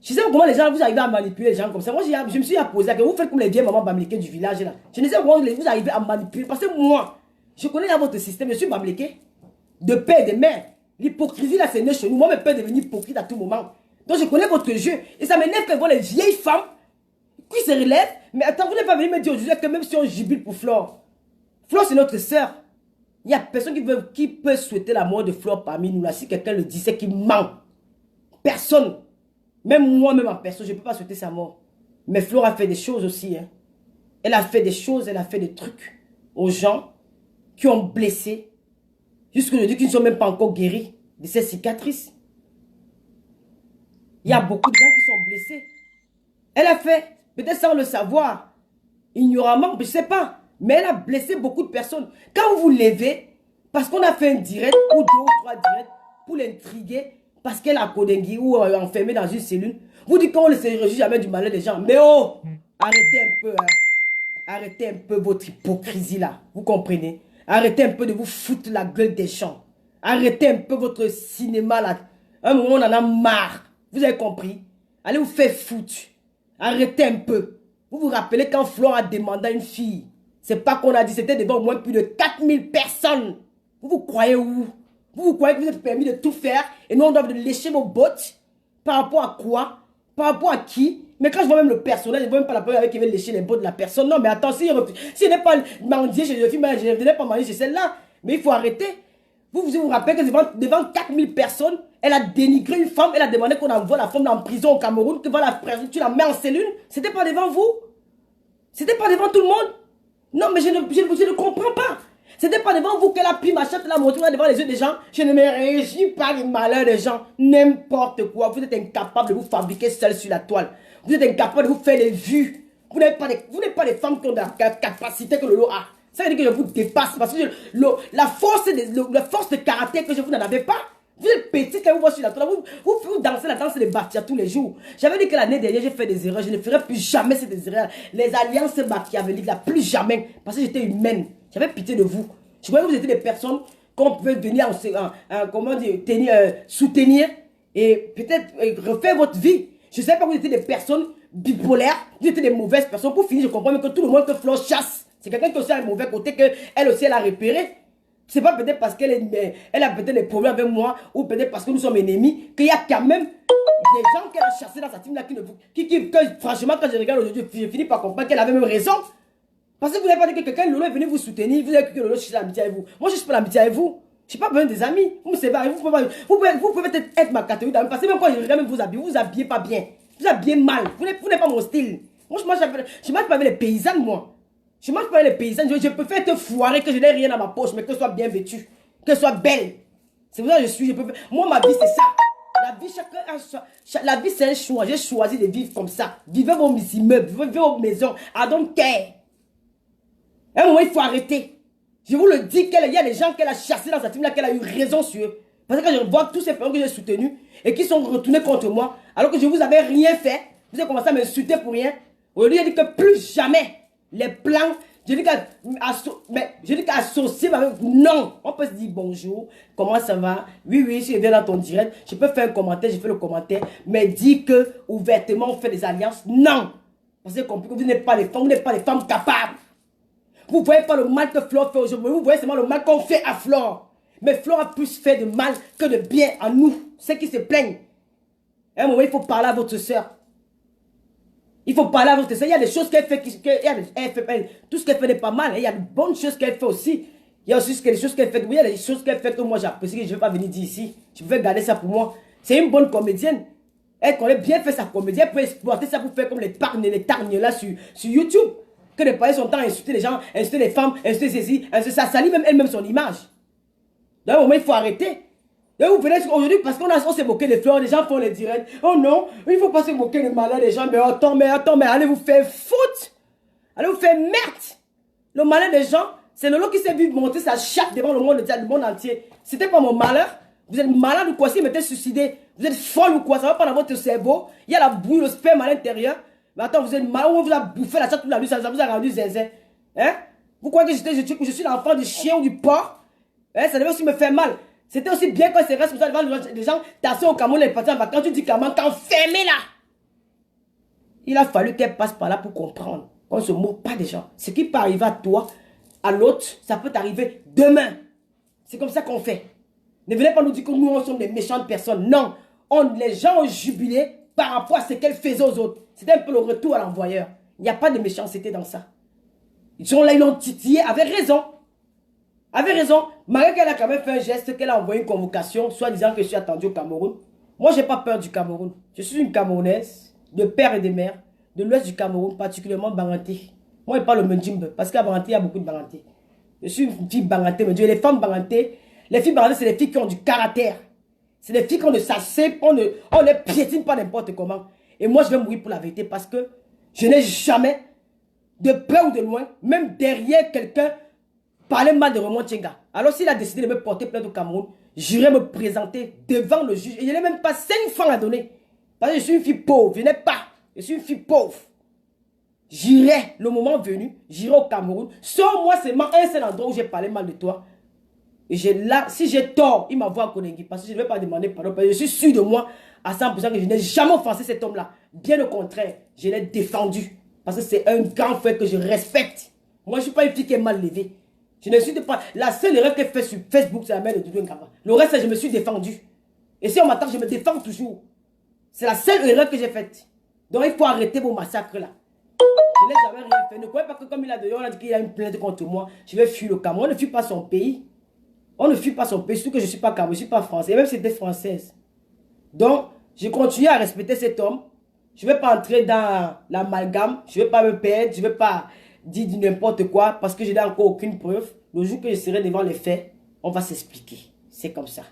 S1: Je ne sais pas comment les gens, vous arrivez à manipuler les gens comme ça. Moi, je me suis posé que vous faites comme les vieilles mamans bamléquées du village là. Je ne sais pas comment vous arrivez à manipuler. Parce que moi, je connais là votre système, je suis bamléqué. De père et de mère. L'hypocrisie là, c'est né chez nous. Moi, je peux devenir hypocrite à tout moment. Donc, je connais votre jeu. Et ça m'énerve que les vieilles femmes qui se relèvent. Mais attends, vous n'êtes pas venu me dire aujourd'hui que même si on jubile pour Flore, Flore, c'est notre sœur. Il n'y a personne qui peut souhaiter la mort de Flore parmi nous là. Si quelqu'un le dit, c'est qu'il ment. Personne. Même moi-même en personne, je ne peux pas souhaiter sa mort. Mais Flore a fait des choses aussi. Hein. Elle a fait des choses, elle a fait des trucs aux gens qui ont blessé. Jusqu'aujourd'hui, qui ne sont même pas encore guéris de ces cicatrices. Il y a beaucoup de gens qui sont blessés. Elle a fait, peut-être sans le savoir, ignoramment, je ne sais pas. Mais elle a blessé beaucoup de personnes. Quand vous vous levez, parce qu'on a fait un direct ou 2 ou 3 directs pour l'intriguer, parce qu'elle a codengui ou enfermée dans une cellule, vous dites qu'on ne se réjouit jamais du malheur des gens. Mais oh, arrêtez un peu, hein. Arrêtez un peu votre hypocrisie là. Vous comprenez? Arrêtez un peu de vous foutre la gueule des gens. Arrêtez un peu votre cinéma là. À un moment, on en a marre. Vous avez compris? Allez vous faire foutre. Arrêtez un peu. Vous vous rappelez quand Flore a demandé à une fille. C'est pas qu'on a dit, c'était devant au moins plus de 4000 personnes. Vous croyez où? Vous croyez que vous êtes permis de tout faire et nous on doit lécher vos bottes? Par rapport à quoi? Par rapport à qui? Mais quand je vois même le personnage, je ne vois même pas la première avec qui veut lécher les bottes de la personne. Non mais attends, si je n'ai pas mendié chez les filles, je ne venais pas manger chez celle-là. Mais il faut arrêter. Vous rappelez que devant 4000 personnes, elle a dénigré une femme, elle a demandé qu'on envoie la femme en prison au Cameroun, que tu la mets en cellule. C'était pas devant vous? C'était pas devant tout le monde? Non mais je ne comprends pas. C'était pas devant vous qu'elle a pris ma chatte, elle a montré devant les yeux des gens. Je ne me réjouis pas du malheur des gens. N'importe quoi. Vous êtes incapable de vous fabriquer seul sur la toile. Vous êtes incapable de vous faire des vues. Vous n'êtes pas des femmes qui ont la capacité que Lolo a. Ça veut dire que je vous dépasse parce que la force de caractère que vous n'en avez pas. Vous êtes petite quand vous voyez sur la toile. Vous dansez la danse des Batia tous les jours. J'avais dit que l'année dernière, j'ai fait des erreurs. Je ne ferai plus jamais ces erreurs. Les alliances machiavéliques, là, plus jamais. Parce que j'étais humaine. J'avais pitié de vous. Je croyais que vous étiez des personnes qu'on pouvait venir soutenir et peut-être refaire votre vie. Je ne savais pas que vous étiez des personnes bipolaires. Vous étiez des mauvaises personnes. Pour finir, je comprends même que tout le monde que Flore chasse. C'est quelqu'un qui a aussi un mauvais côté qu'elle aussi elle a repéré. C'est pas peut-être parce qu'elle a peut-être des problèmes avec moi ou peut-être parce que nous sommes ennemis qu'il y a quand même des gens qu'elle a chassés dans sa team là que franchement quand je regarde aujourd'hui, je finis par comprendre qu'elle avait même raison. Parce que vous n'avez pas dit que quelqu'un Lolo est venu vous soutenir, vous avez cru que Lolo cherche l'amitié avec vous. Moi je suis pas l'amitié avec vous. Je n'ai pas besoin des amis. Vous me séparez, vous pouvez peut-être être ma catégorie d'amis parce que même quand je regarde même vous habillez pas bien. Vous habillez mal. Vous n'êtes pas mon style. Moi je mange pas avec les paysannes moi. Je mange pas avec les paysannes, je peux faire te foirer que je n'ai rien dans ma poche, mais que ce soit bien vêtu, que ce soit belle. C'est pour ça que moi, ma vie, c'est ça. La vie, c'est un choix. J'ai choisi de vivre comme ça. Vivez vos immeubles, vivez vos maisons. I don't care. À un moment, il faut arrêter. Je vous le dis, il y a des gens qu'elle a chassés dans sa team là, qu'elle a eu raison sur eux. Parce que quand je vois tous ces personnes que j'ai soutenus et qui sont retournés contre moi, alors que je vous avais rien fait, vous avez commencé à m'insulter pour rien. Aujourd'hui, il dit que plus jamais. Les plans, je dis qu'associer avec... Non, on peut se dire bonjour, comment ça va? Oui, si je viens dans ton direct, je peux faire un commentaire, je fais le commentaire, mais dire que ouvertement on fait des alliances, non. Parce que vous n'êtes pas des femmes, vous n'êtes pas des femmes capables. Vous ne voyez pas le mal que Flore fait aujourd'hui, vous voyez seulement le mal qu'on fait à Flore. Mais Flore a plus fait de mal que de bien à nous, ceux qui se plaignent. À un moment, il faut parler à votre soeur. Il faut parler à votre soeur. Il y a des choses qu'elle fait, tout ce qu'elle fait n'est pas mal. Il y a de bonnes choses qu'elle fait aussi. Il y a aussi des choses qu'elle fait. Il y a des choses qu'elle fait que moi j'apprécie, que je ne vais pas venir dire ici. Je vais garder ça pour moi. C'est une bonne comédienne. Elle connaît bien faire sa comédie. Elle peut exploiter ça pour faire comme les tarnes là sur YouTube. Que les païens sont en train d'insulter les gens, insulter les femmes, insulter ceci, ça salit même elle-même son image. D'un moment, il faut arrêter. Et vous venez aujourd'hui parce on s'est moqué des fleurs, les gens font les directs. Oh non, il ne faut pas se moquer des malins des gens. Mais attends, mais allez vous faire foutre. Allez vous faire merde. Le malin des gens, c'est Lolo qui s'est vu monter sa chatte devant le monde entier. C'était pas mon malheur. Vous êtes malade ou quoi? Si vous m'êtes suicidé, vous êtes folle ou quoi? Ça va pas dans votre cerveau. Il y a la bouille, le sperme à l'intérieur. Mais attends, vous êtes malade, on vous a bouffé la chatte toute la nuit, ça vous a rendu zinzin. Hein? Vous croyez que je suis l'enfant du chien ou du porc? Hein? Ça devait aussi me faire mal. C'était aussi bien quand c'est responsable devant les gens tassés au Cameroun, les partis en vacances, tu dis comment t'enfermer là. Il a fallu qu'elle passe par là pour comprendre qu'on ne se moque pas des gens. Ce qui peut arriver à toi, à l'autre, ça peut t'arriver demain. C'est comme ça qu'on fait. Ne venez pas nous dire que nous, on sommes des méchantes personnes. Non, les gens ont jubilé par rapport à ce qu'elles faisaient aux autres. C'était un peu le retour à l'envoyeur. Il n'y a pas de méchanceté dans ça. Ils sont là, ils l'ont titillé avec raison. Avec raison. Malgré qu'elle a quand même fait un geste, qu'elle a envoyé une convocation, soit disant que je suis attendu au Cameroun. Moi, je n'ai pas peur du Cameroun. Je suis une Camerounaise, de père et de mère, de l'ouest du Cameroun, particulièrement Banganté. Moi, je parle le Mendjimbe, parce qu'à Banganté, il y a beaucoup de Banganté. Je suis une fille Banganté, mais les femmes Banganté, les filles Banganté, c'est les filles qui ont du caractère. C'est les filles qu'on ne s'assied, on ne piétine pas n'importe comment. Et moi, je vais mourir pour la vérité, parce que je n'ai jamais, de près ou de loin, même derrière quelqu'un, parler mal de Raymond Tchenga. Alors s'il a décidé de me porter plainte au Cameroun, j'irai me présenter devant le juge. Et je n'ai même pas 5 francs à donner. Parce que je suis une fille pauvre. Je n'ai pas. Je suis une fille pauvre. J'irai, le moment venu, j'irai au Cameroun. Sans moi seulement un seul endroit où j'ai parlé mal de toi. Et là, si j'ai tort, il m'envoie à Konengi. Parce que je ne vais pas demander pardon. Parce que je suis sûr de moi à 100% que je n'ai jamais offensé cet homme-là. Bien au contraire, je l'ai défendu. Parce que c'est un grand frère que je respecte. Moi, je ne suis pas une fille qui est mal levée. Je ne suis pas. La seule erreur qu'elle fait sur Facebook, c'est la mère de Doudou Nkaba. Le reste, je me suis défendu. Et si on m'attaque, je me défends toujours. C'est la seule erreur que j'ai faite. Donc, il faut arrêter vos massacres là. Je n'ai jamais rien fait. Ne croyez pas que comme il a dit qu'il y a une plainte contre moi, je vais fuir le Cameroun. On ne fuit pas son pays. On ne fuit pas son pays. Surtout que je ne suis pas Cameroun, je ne suis pas français. Et même si c'était française. Donc, je continue à respecter cet homme. Je ne vais pas entrer dans l'amalgame. Je ne vais pas me perdre. Je ne vais pas dire n'importe quoi parce que je n'ai encore aucune preuve. Le jour que je serai devant les faits, on va s'expliquer. C'est comme ça.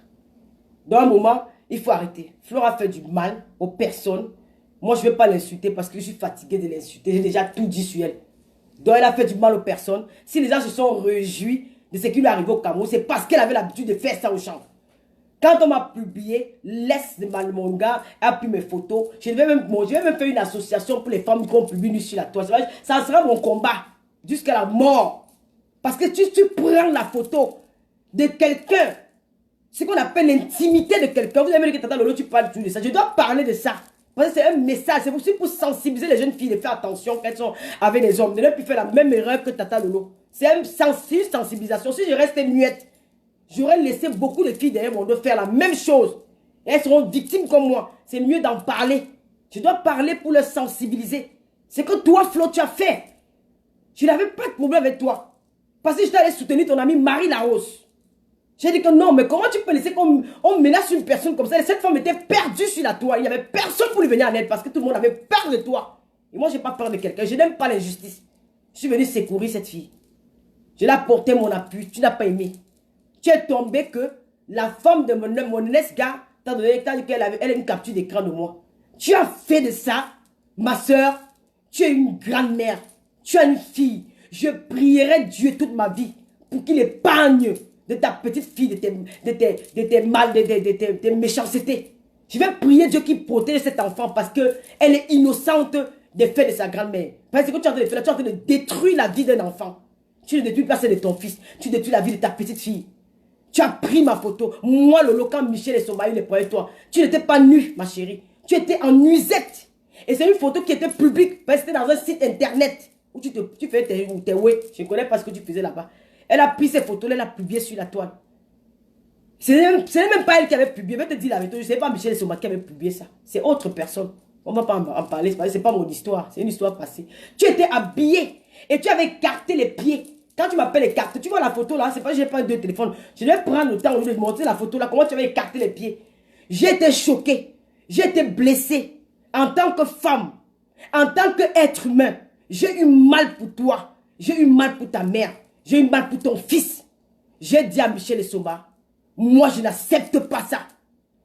S1: Dans un moment, il faut arrêter. Flora fait du mal aux personnes. Moi, je ne vais pas l'insulter parce que je suis fatigué de l'insulter. J'ai déjà tout dit sur elle. Donc, elle a fait du mal aux personnes. Si les gens se sont réjouis de ce qui lui est arrivé au Cameroun, c'est parce qu'elle avait l'habitude de faire ça aux gens. Quand on m'a publié, laisse de mon gars a pris mes photos. Je vais même faire une association pour les femmes qui ont publié nu sur la toile. Ça sera mon combat jusqu'à la mort. Parce que tu prends la photo de quelqu'un, ce qu'on appelle l'intimité de quelqu'un. Vous avez dit que Tata Lolo, tu parles tout de ça. Je dois parler de ça. Parce que c'est un message. C'est aussi pour sensibiliser les jeunes filles de faire attention qu'elles sont avec les hommes. De ne plus faire la même erreur que Tata Lolo. C'est une sensibilisation. Si je restais muette, j'aurais laissé beaucoup de filles derrière mon dos faire la même chose. Et elles seront victimes comme moi. C'est mieux d'en parler. Je dois parler pour les sensibiliser. C'est que toi, Flo, tu as fait. Je n'avais pas de problème avec toi. Parce que je t'allais soutenir ton ami Marie Larose. J'ai dit que non, mais comment tu peux laisser qu'on menace une personne comme ça? Et cette femme était perdue sur la toile. Il n'y avait personne pour lui venir en aide parce que tout le monde avait peur de toi. Et moi, je n'ai pas peur de quelqu'un. Je n'aime pas l'injustice. Je suis venu secourir cette fille. Je l'ai apporté mon appui. Tu n'as pas aimé. Tu es tombé que la femme de mon ex-gars t'a dit qu'elle a une capture d'écran de moi. Tu as fait de ça, ma soeur. Tu es une grande mère. Tu as une fille. Je prierai Dieu toute ma vie pour qu'il épargne de ta petite fille, de tes méchancetés. Je vais prier Dieu qui protège cet enfant parce qu'elle est innocente des faits de sa grand-mère. Parce que tu es en train de détruire la vie d'un enfant. Tu ne détruis pas celle de ton fils. Tu détruis la vie de ta petite fille. Tu as pris ma photo. Moi, Lolo, quand Michel et Sombaï les prenaient toi, tu n'étais pas nue, ma chérie. Tu étais en nuisette. Et c'est une photo qui était publique parce que c'était dans un site internet où tu fais tes ouais. Je ne connais pas ce que tu faisais là-bas. Elle a pris ces photos, elle a publié sur la toile. Ce n'est même pas elle qui avait publié. Je vais te dire la vérité. Je ne sais pas Michel et Sombaï qui avait publié ça. C'est autre personne. On ne va pas en parler. Ce n'est pas mon histoire. C'est une histoire passée. Tu étais habillé et tu avais écarté les pieds. Quand tu m'appelles écarté, tu vois la photo là, c'est pas que j'ai pas de téléphone. Je vais prendre le temps de te montrer la photo là, comment tu avais écarté les pieds. J'ai été choqué, j'ai été blessé en tant que femme, en tant qu'être humain. J'ai eu mal pour toi, j'ai eu mal pour ta mère, j'ai eu mal pour ton fils. J'ai dit à Michel Essomba, Moi, je n'accepte pas ça.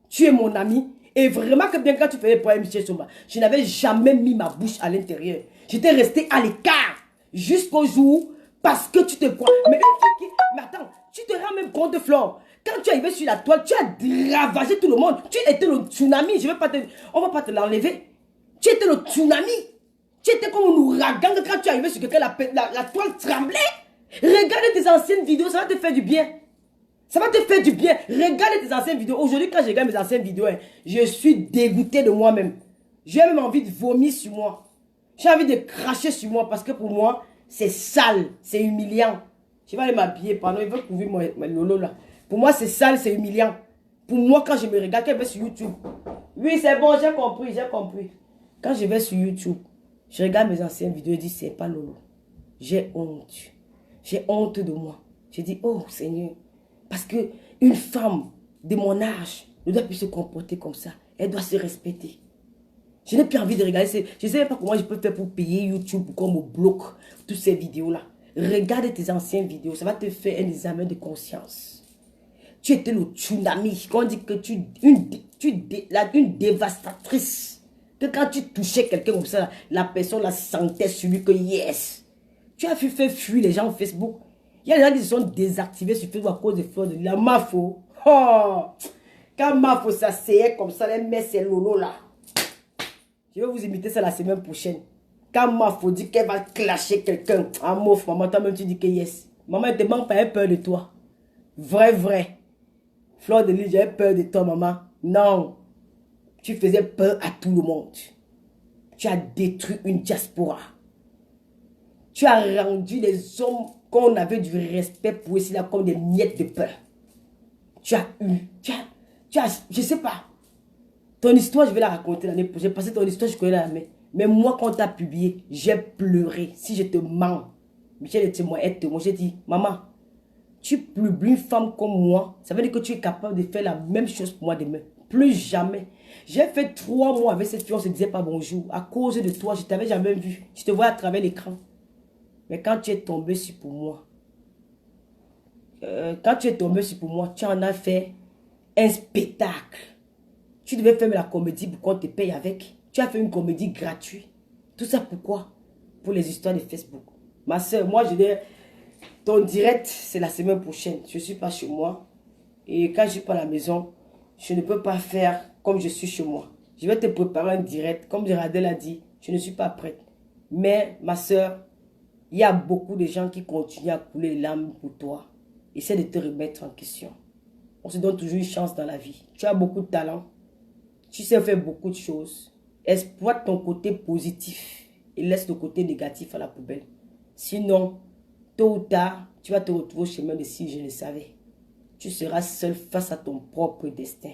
S1: Tu es mon ami. Et vraiment que bien quand tu faisais pour Michel Somba, je n'avais jamais mis ma bouche à l'intérieur. J'étais resté à l'écart jusqu'au jour parce que tu te crois. Mais attends, tu te rends même compte, Flore. Quand tu es arrivé sur la toile, tu as ravagé tout le monde. Tu étais le tsunami. On ne va pas te l'enlever. Tu étais le tsunami. Tu étais comme un ouragan quand tu es arrivé sur quelqu'un, la toile tremblait. Regarde tes anciennes vidéos, ça va te faire du bien. Ça va te faire du bien. Regarde tes anciennes vidéos. Aujourd'hui, quand je regarde mes anciennes vidéos, je suis dégoûté de moi-même. J'ai même envie de vomir sur moi. J'ai envie de cracher sur moi parce que pour moi, c'est sale, c'est humiliant. Je vais aller m'habiller, pardon, il veut couvrir mon lolo là. Pour moi, c'est sale, c'est humiliant. Pour moi, quand je me regarde, quand je vais sur YouTube. Oui, c'est bon, j'ai compris, j'ai compris. Quand je vais sur YouTube, je regarde mes anciennes vidéos et je dis, c'est pas lolo. J'ai honte. J'ai honte de moi. Je dis, oh Seigneur. Parce qu'une femme de mon âge ne doit plus se comporter comme ça. Elle doit se respecter. Je n'ai plus envie de regarder. Je ne sais pas comment je peux faire pour payer YouTube pour qu'on me bloque toutes ces vidéos-là. Regarde tes anciennes vidéos. Ça va te faire un examen de conscience. Tu étais le tsunami. Quand on dit que une dévastatrice. Que quand tu touchais quelqu'un comme ça, la personne la sentait sur lui que yes. Tu as fait fuir les gens sur Facebook. Il y a des gens qui se sont désactivés sur Facebook à cause de Fleur de Lys. La Mafo. Oh. Quand Mafo s'asseyait comme ça, elle met ses lolos là. Je vais vous imiter ça la semaine prochaine. Quand Mafo dit qu'elle va clasher quelqu'un. Ah mouf, maman, toi-même tu dis que yes. Maman, elle te manque pas, elle a peur de toi. Vrai, vrai. Fleur de Lys, j'avais peur de toi, maman. Non. Tu faisais peur à tout le monde. Tu as détruit une diaspora. Tu as rendu les hommes qu'on avait du respect pour ici là comme des miettes de pain. Tu as, je sais pas. Ton histoire, je vais la raconter l'année prochaine. Parce que ton histoire, je connais la main. Mais moi, quand tu as publié, j'ai pleuré. Si je te mens, Michel est témoin, j'ai dit, maman, tu publies une femme comme moi, ça veut dire que tu es capable de faire la même chose pour moi demain. Plus jamais. J'ai fait 3 mois avec cette fille, on se disait pas bonjour. À cause de toi, je t'avais jamais vu. Je te vois à travers l'écran. Mais quand tu es tombé sur pour moi, tu en as fait un spectacle. Tu devais faire la comédie pour qu'on te paye avec. Tu as fait une comédie gratuite. Tout ça pourquoi? Pour les histoires de Facebook. Ma soeur, moi je dis, ton direct, c'est la semaine prochaine. Je ne suis pas chez moi. Et quand je suis pas à la maison, je ne peux pas faire comme je suis chez moi. Je vais te préparer un direct. Comme Radel a dit, je ne suis pas prête. Mais ma soeur, il y a beaucoup de gens qui continuent à couler les larmes pour toi. Essaie de te remettre en question. On se donne toujours une chance dans la vie. Tu as beaucoup de talent. Tu sais faire beaucoup de choses. Exploite ton côté positif et laisse le côté négatif à la poubelle. Sinon, tôt ou tard, tu vas te retrouver au chemin de si je le savais. Tu seras seul face à ton propre destin.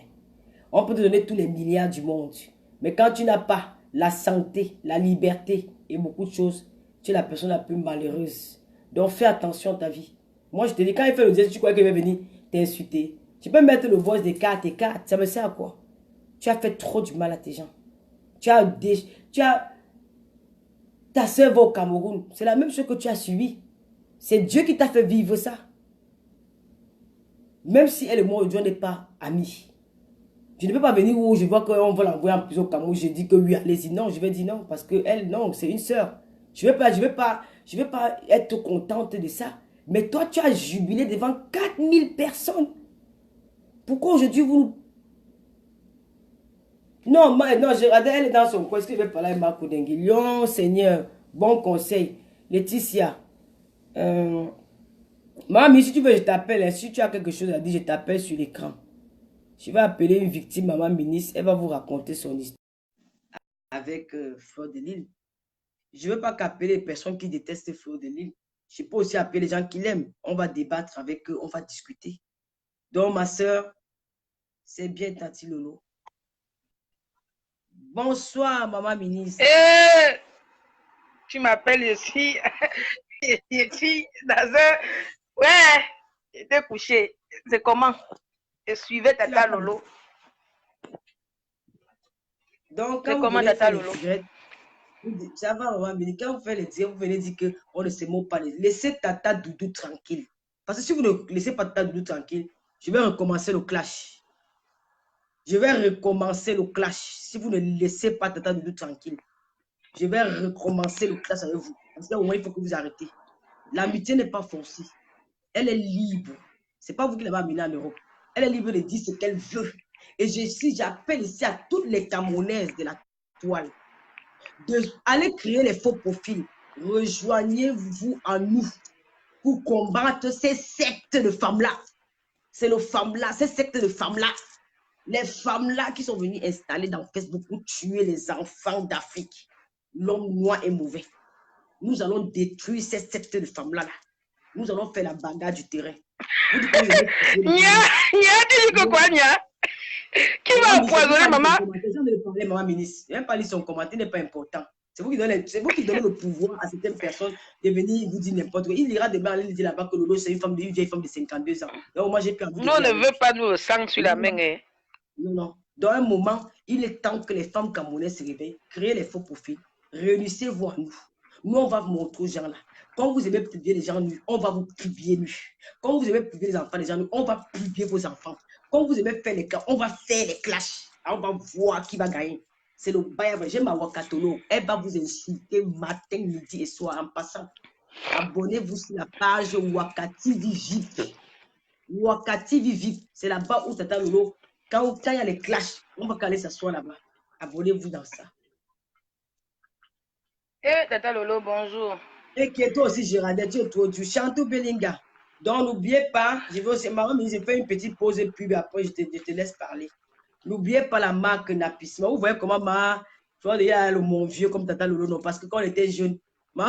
S1: On peut te donner tous les milliards du monde. Mais quand tu n'as pas la santé, la liberté et beaucoup de choses, tu es la personne la plus malheureuse. Donc fais attention à ta vie. Moi je te dis, quand il fait le geste, tu crois qu'il va venir t'insulter. Tu peux mettre le voice des 4 et 4. Ça me sert à quoi? Tu as fait trop du mal à tes gens. Ta soeur va au Cameroun. C'est la même chose que tu as subi. C'est Dieu qui t'a fait vivre ça. Même si elle et moi, aujourd'hui, on n'est pas amis. Je ne peux pas venir où je vois qu'on va l'envoyer en prison au Cameroun. Je dis que oui, allez-y. Non, je vais dire non. Parce que elle, non, c'est une soeur. Je ne vais pas être contente de ça. Mais toi, tu as jubilé devant 4000 personnes. Pourquoi aujourd'hui, vous... Non, je regardais, elle est dans son coin. Est-ce que je vais parler avec Marco Denguillon? Seigneur, bon conseil. Laetitia. Mamie, si tu veux, je t'appelle. Si tu as quelque chose à dire, je t'appelle sur l'écran. Je vais appeler une victime, maman ministre. Elle va vous raconter son histoire avec Fleur de Lys. Je ne veux pas qu'appeler les personnes qui détestent Fleur de Lys. Je peux aussi appeler les gens qui l'aiment. On va débattre avec eux, on va discuter. Donc, ma soeur, c'est bien, Tati Lolo. Bonsoir, maman ministre.
S2: Tu m'appelles ici. Ici, dans un... Ouais, j'étais couché. C'est comment? Je suivais Tata Lolo.
S1: Donc, quand vous venez faire les directs, ça va, maman ministre. Quand vous faites les directs, vous venez dire qu'on ne se moque pas. Laissez Tata Doudou tranquille. Parce que si vous ne laissez pas Tata Doudou tranquille, Je vais recommencer le clash. Je vais recommencer le clash. Si vous ne laissez pas Tata Doudou tranquille, je vais recommencer le clash avec vous. Parce qu'au moins, il faut que vous arrêtez. L'amitié n'est pas forcée. Elle est libre. Ce n'est pas vous qui l'avez amenée en Europe. Elle est libre de dire ce qu'elle veut. Et j'appelle ici à toutes les Camerounaises de la toile d'aller créer les faux profils. Rejoignez-vous en nous pour combattre ces sectes de femmes-là. C'est les femmes-là, ces sectes de femmes-là. Les femmes-là qui sont venues installer dans Facebook pour tuer les enfants d'Afrique. L'homme noir est mauvais. Nous allons détruire ces sectes de femmes-là. Nous allons faire la bagarre du terrain.
S2: Nia, tu dis que quoi, Nia? Qui va empoisonner maman?
S1: Je ne parler, maman ministre. Je n'aime pas lire son commentaire, n'est pas important. C'est vous qui donnez le pouvoir à certaines personnes de venir vous dire n'importe quoi. Il ira demain aller dire là-bas que Lolo, c'est une vieille femme de 52 ans. Donc, moi, j'ai plus envie de.
S2: Nous, on ne veut pas nous le sang sur la main. Hein.
S1: Non, non. Dans un moment, il est temps que les femmes camerounaises se réveillent, créez les faux profils, réunissez-vous à nous. Nous, on va vous montrer aux gens là. Quand vous aimez publier les gens nus, on va vous publier nus. Quand vous aimez publier les enfants des gens nus, on va publier vos enfants. Quand vous aimez faire les clashs, on va faire les clashs. On va voir qui va gagner. C'est le bail. J'ai ma Wakatolo. Elle va vous insulter matin, midi et soir en passant. Abonnez-vous sur la page Wakati VIP. Wakati VIP. C'est là-bas où Tata Lolo. Quand il y a les clashs, on va aller s'asseoir là-bas. Abonnez-vous dans ça.
S2: Eh, Tata Lolo, bonjour.
S1: Et qui est toi aussi, Gérardin, tu chantes au Belinga. Donc, n'oubliez pas, je vais aussi, maman, j'ai fait une petite pause pub, après je te laisse parler. N'oubliez pas la marque Napissima. Vous voyez comment tu vois, il y a le mon vieux comme Tata Lolo, non, parce que quand on était jeune,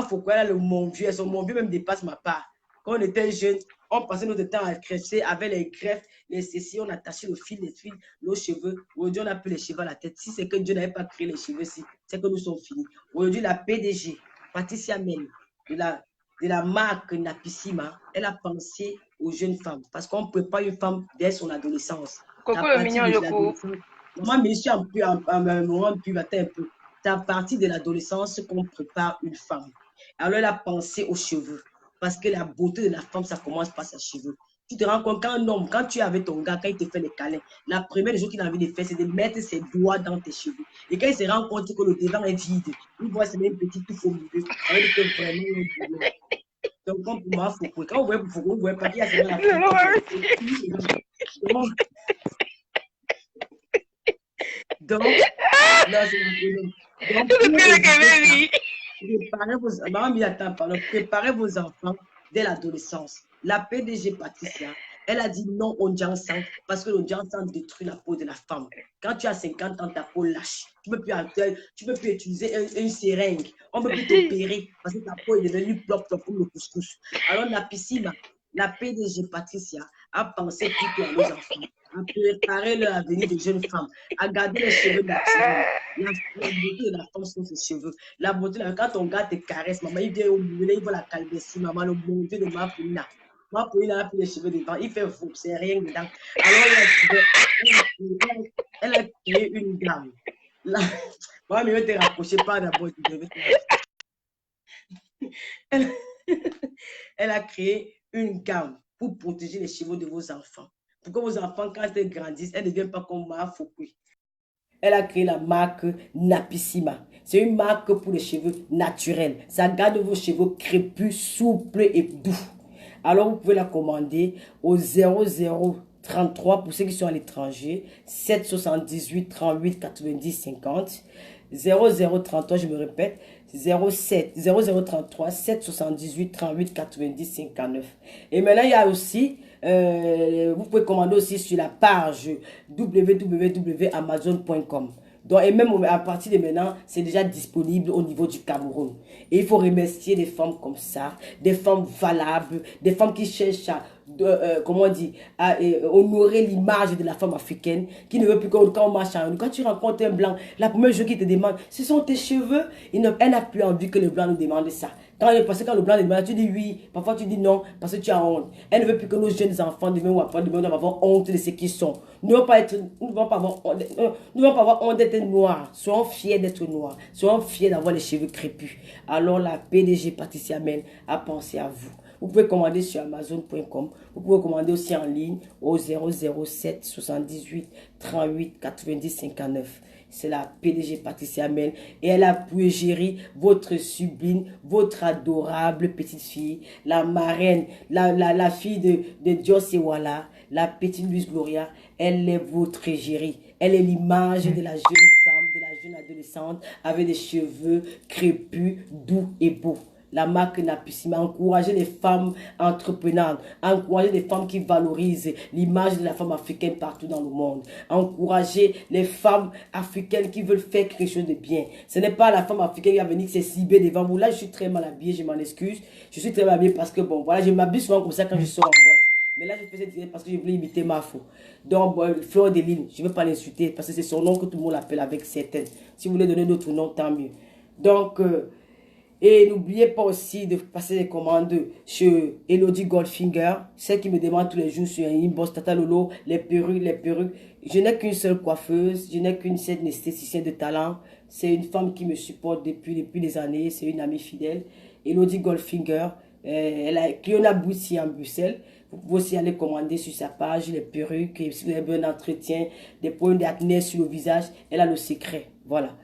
S1: faut quoi, le mon vieux, mon vieux même dépasse ma part. Quand on était jeune, on passait notre temps à crêcher avec les greffes, les ceci, on attachait le fil, les fils, nos cheveux. Aujourd'hui, on a plus les cheveux à la tête. Si c'est que Dieu n'avait pas créé les cheveux, c'est que nous sommes finis. Aujourd'hui, la PDG, Patricia Mel, de la marque Napissima, elle a pensé aux jeunes femmes. Parce qu'on ne peut pas une femme dès son adolescence.
S2: Coco le mignon, je coupe.
S1: Moi, mais je suis un peu, un peu. C'est à partir de l'adolescence qu'on prépare une femme. Alors, elle a pensé aux cheveux. Parce que la beauté de la femme, ça commence par ses cheveux. Tu te rends compte qu'un homme, quand tu es avec ton gars, quand il te fait les câlins, la première chose qu'il a envie de faire, c'est de mettre ses doigts dans tes cheveux. Et quand il se rend compte que le devant est vide, il voit se mettre une petite touffe au milieu. Ça veut dire que vraiment, donc, quand pour moi, quand vous voyez pas qu'il y a la donc, là, préparez vos enfants dès l'adolescence. La PDG Patricia, elle a dit non au Janssen parce que le Janssen détruit la peau de la femme. Quand tu as 50 ans, ta peau lâche. Tu ne peux plus utiliser une seringue. On ne peut plus t'opérer parce que ta peau est devenue plop comme le couscous. Alors, la PDG Patricia a pensé plutôt à nos enfants, à préparer leur avenir de jeunes femmes, à garder les cheveux naturels. La beauté de la femme sont ses cheveux. La beauté, quand ton gars te caresse, maman, il vient au milieu, il voit la calvitie, maman, le beauté de ma Paulina. Ma Paulina a pris les cheveux devant, il fait fou, c'est rien dedans. Alors, elle a créé une gamme. Moi, mais ne te rapprochez pas d'abord. Elle a créé une gamme pour protéger les cheveux de vos enfants. Pour que vos enfants, quand ils grandissent, elles ne deviennent pas comme Ma Foukoui. Elle a créé la marque Napissima. C'est une marque pour les cheveux naturels. Ça garde vos cheveux crépus, souples et doux. Alors, vous pouvez la commander au 0033 pour ceux qui sont à l'étranger, 778 38 90 50. 0033, je me répète, 0033 778 38 90 59. Et maintenant, il y a aussi, vous pouvez commander aussi sur la page www.amazon.com. Donc, et même à partir de maintenant, c'est déjà disponible au niveau du Cameroun. Et il faut remercier des femmes comme ça, des femmes valables, des femmes qui cherchent à, comment on dit, à honorer l'image de la femme africaine, qui ne veut plus quand on marche en nous. Quand tu rencontres un blanc, la première chose qu'il te demande, ce sont tes cheveux. Elle n'a plus envie que le blanc nous demande ça. Parce que quand le blanc demande, tu dis oui, parfois tu dis non, parce que tu as honte. Elle ne veut plus que nos jeunes enfants, demain ou après, demain, doivent avoir honte de ce qu'ils sont. Nous ne devons pas avoir honte d'être noirs. Soyons fiers d'être noirs. Soyons fiers d'avoir les cheveux crépus. Alors la PDG Patricia Mel a pensé à vous. Vous pouvez commander sur Amazon.com. Vous pouvez commander aussi en ligne au 007 78 38 90 59. C'est la PDG Patricia Mel et elle a pour gérer votre sublime, votre adorable petite fille, la marraine, la fille de Dios et voilà, la petite Luis Gloria. Elle est votre égérie. Elle est l'image de la jeune femme, de la jeune adolescente avec des cheveux crépus, doux et beaux. La marque Napissima, encourager les femmes entreprenantes, encourager les femmes qui valorisent l'image de la femme africaine partout dans le monde, encourager les femmes africaines qui veulent faire quelque chose de bien. Ce n'est pas la femme africaine qui va venir s'exhiber devant vous. Là, je suis très mal habillée, je m'en excuse. Je suis très mal habillée parce que, bon, voilà, je m'habille souvent comme ça quand je sors en boîte. Mais là, je faisais direct parce que je voulais imiter Mafo. Donc, Fleur de Lille, je ne veux pas l'insulter parce que c'est son nom que tout le monde l'appelle avec certaines. Si vous voulez donner d'autres noms, tant mieux. Donc, et n'oubliez pas aussi de passer les commandes chez Elodie Goldfinger, celle qui me demande tous les jours sur un inbox, Tata Lolo, les perruques, les perruques. Je n'ai qu'une seule coiffeuse, je n'ai qu'une seule esthéticienne de talent. C'est une femme qui me supporte depuis des années, c'est une amie fidèle. Elodie Goldfinger, elle a Cliona Bouti en Bruxelles. Vous pouvez aussi aller commander sur sa page les perruques. Et si vous avez besoin d'entretien, des points d'acné sur le visage, elle a le secret. Voilà.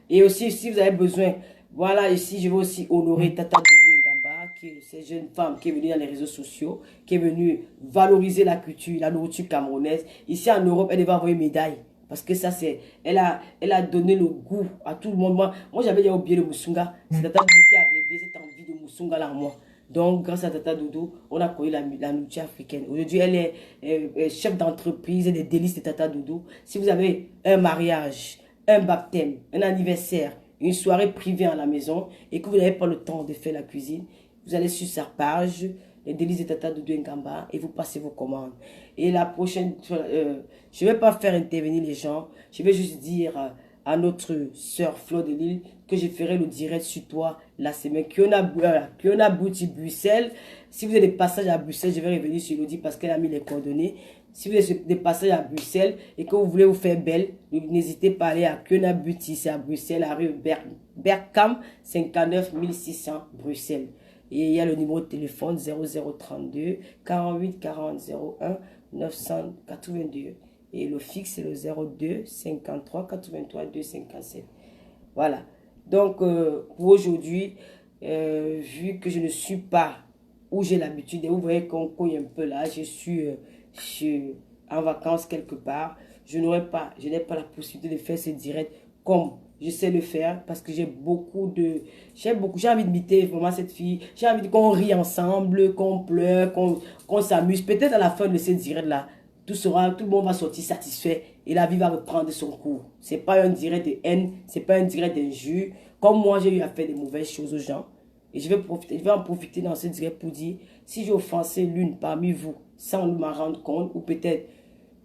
S1: Et aussi, si vous avez besoin, voilà, ici, je veux aussi honorer Tata Doudou Ngamba, qui est cette jeune femme qui est venue dans les réseaux sociaux, qui est venue valoriser la culture, la nourriture camerounaise. Ici, en Europe, elle devait avoir une médaille. Parce que ça, c'est, elle a donné le goût à tout le monde. Moi j'avais déjà oublié le Moussunga. C'est Tata Doudou qui a réveillé cette envie de Moussunga là en moi. Donc, grâce à Tata Doudou, on a connu la nourriture africaine. Aujourd'hui, elle est chef d'entreprise des délices de Tata Doudou. Si vous avez un mariage, un baptême, un anniversaire, une soirée privée à la maison et que vous n'avez pas le temps de faire la cuisine, vous allez sur sa page, les délices de Tata Doudou Ngamba, et vous passez vos commandes. Et la prochaine, je ne vais pas faire intervenir les gens, je vais juste dire à notre sœur Fleur de Lille que je ferai le direct sur toi la semaine. Cliona Bouti Bruxelles. Si vous avez des passages à Bruxelles, je vais revenir sur Elodie parce qu'elle a mis les coordonnées. Si vous avez des passages à Bruxelles et que vous voulez vous faire belle, n'hésitez pas à aller à Cliona Bouti, c'est à Bruxelles, à rue Berkham, 59 600 Bruxelles. Et il y a le numéro de téléphone 0032 48 40 01 982. Et le fixe, c'est le 02 53 83 257. Voilà. Donc, pour aujourd'hui, vu que je ne suis pas où j'ai l'habitude, et vous voyez qu'on cogne un peu là, je suis en vacances quelque part, je n'ai pas la possibilité de faire ce direct comme je sais le faire parce que j'ai envie d'imiter vraiment cette fille, j'ai envie qu'on rie ensemble, qu'on pleure, qu'on s'amuse. Peut-être à la fin de ce direct là, tout le monde va sortir satisfait et la vie va reprendre son cours. C'est pas un direct de haine, c'est pas un direct d'injure. Comme moi, j'ai eu à faire des mauvaises choses aux gens. Et je vais en profiter dans ce direct pour dire, si j'ai offensé l'une parmi vous, sans m'en rendre compte, ou peut-être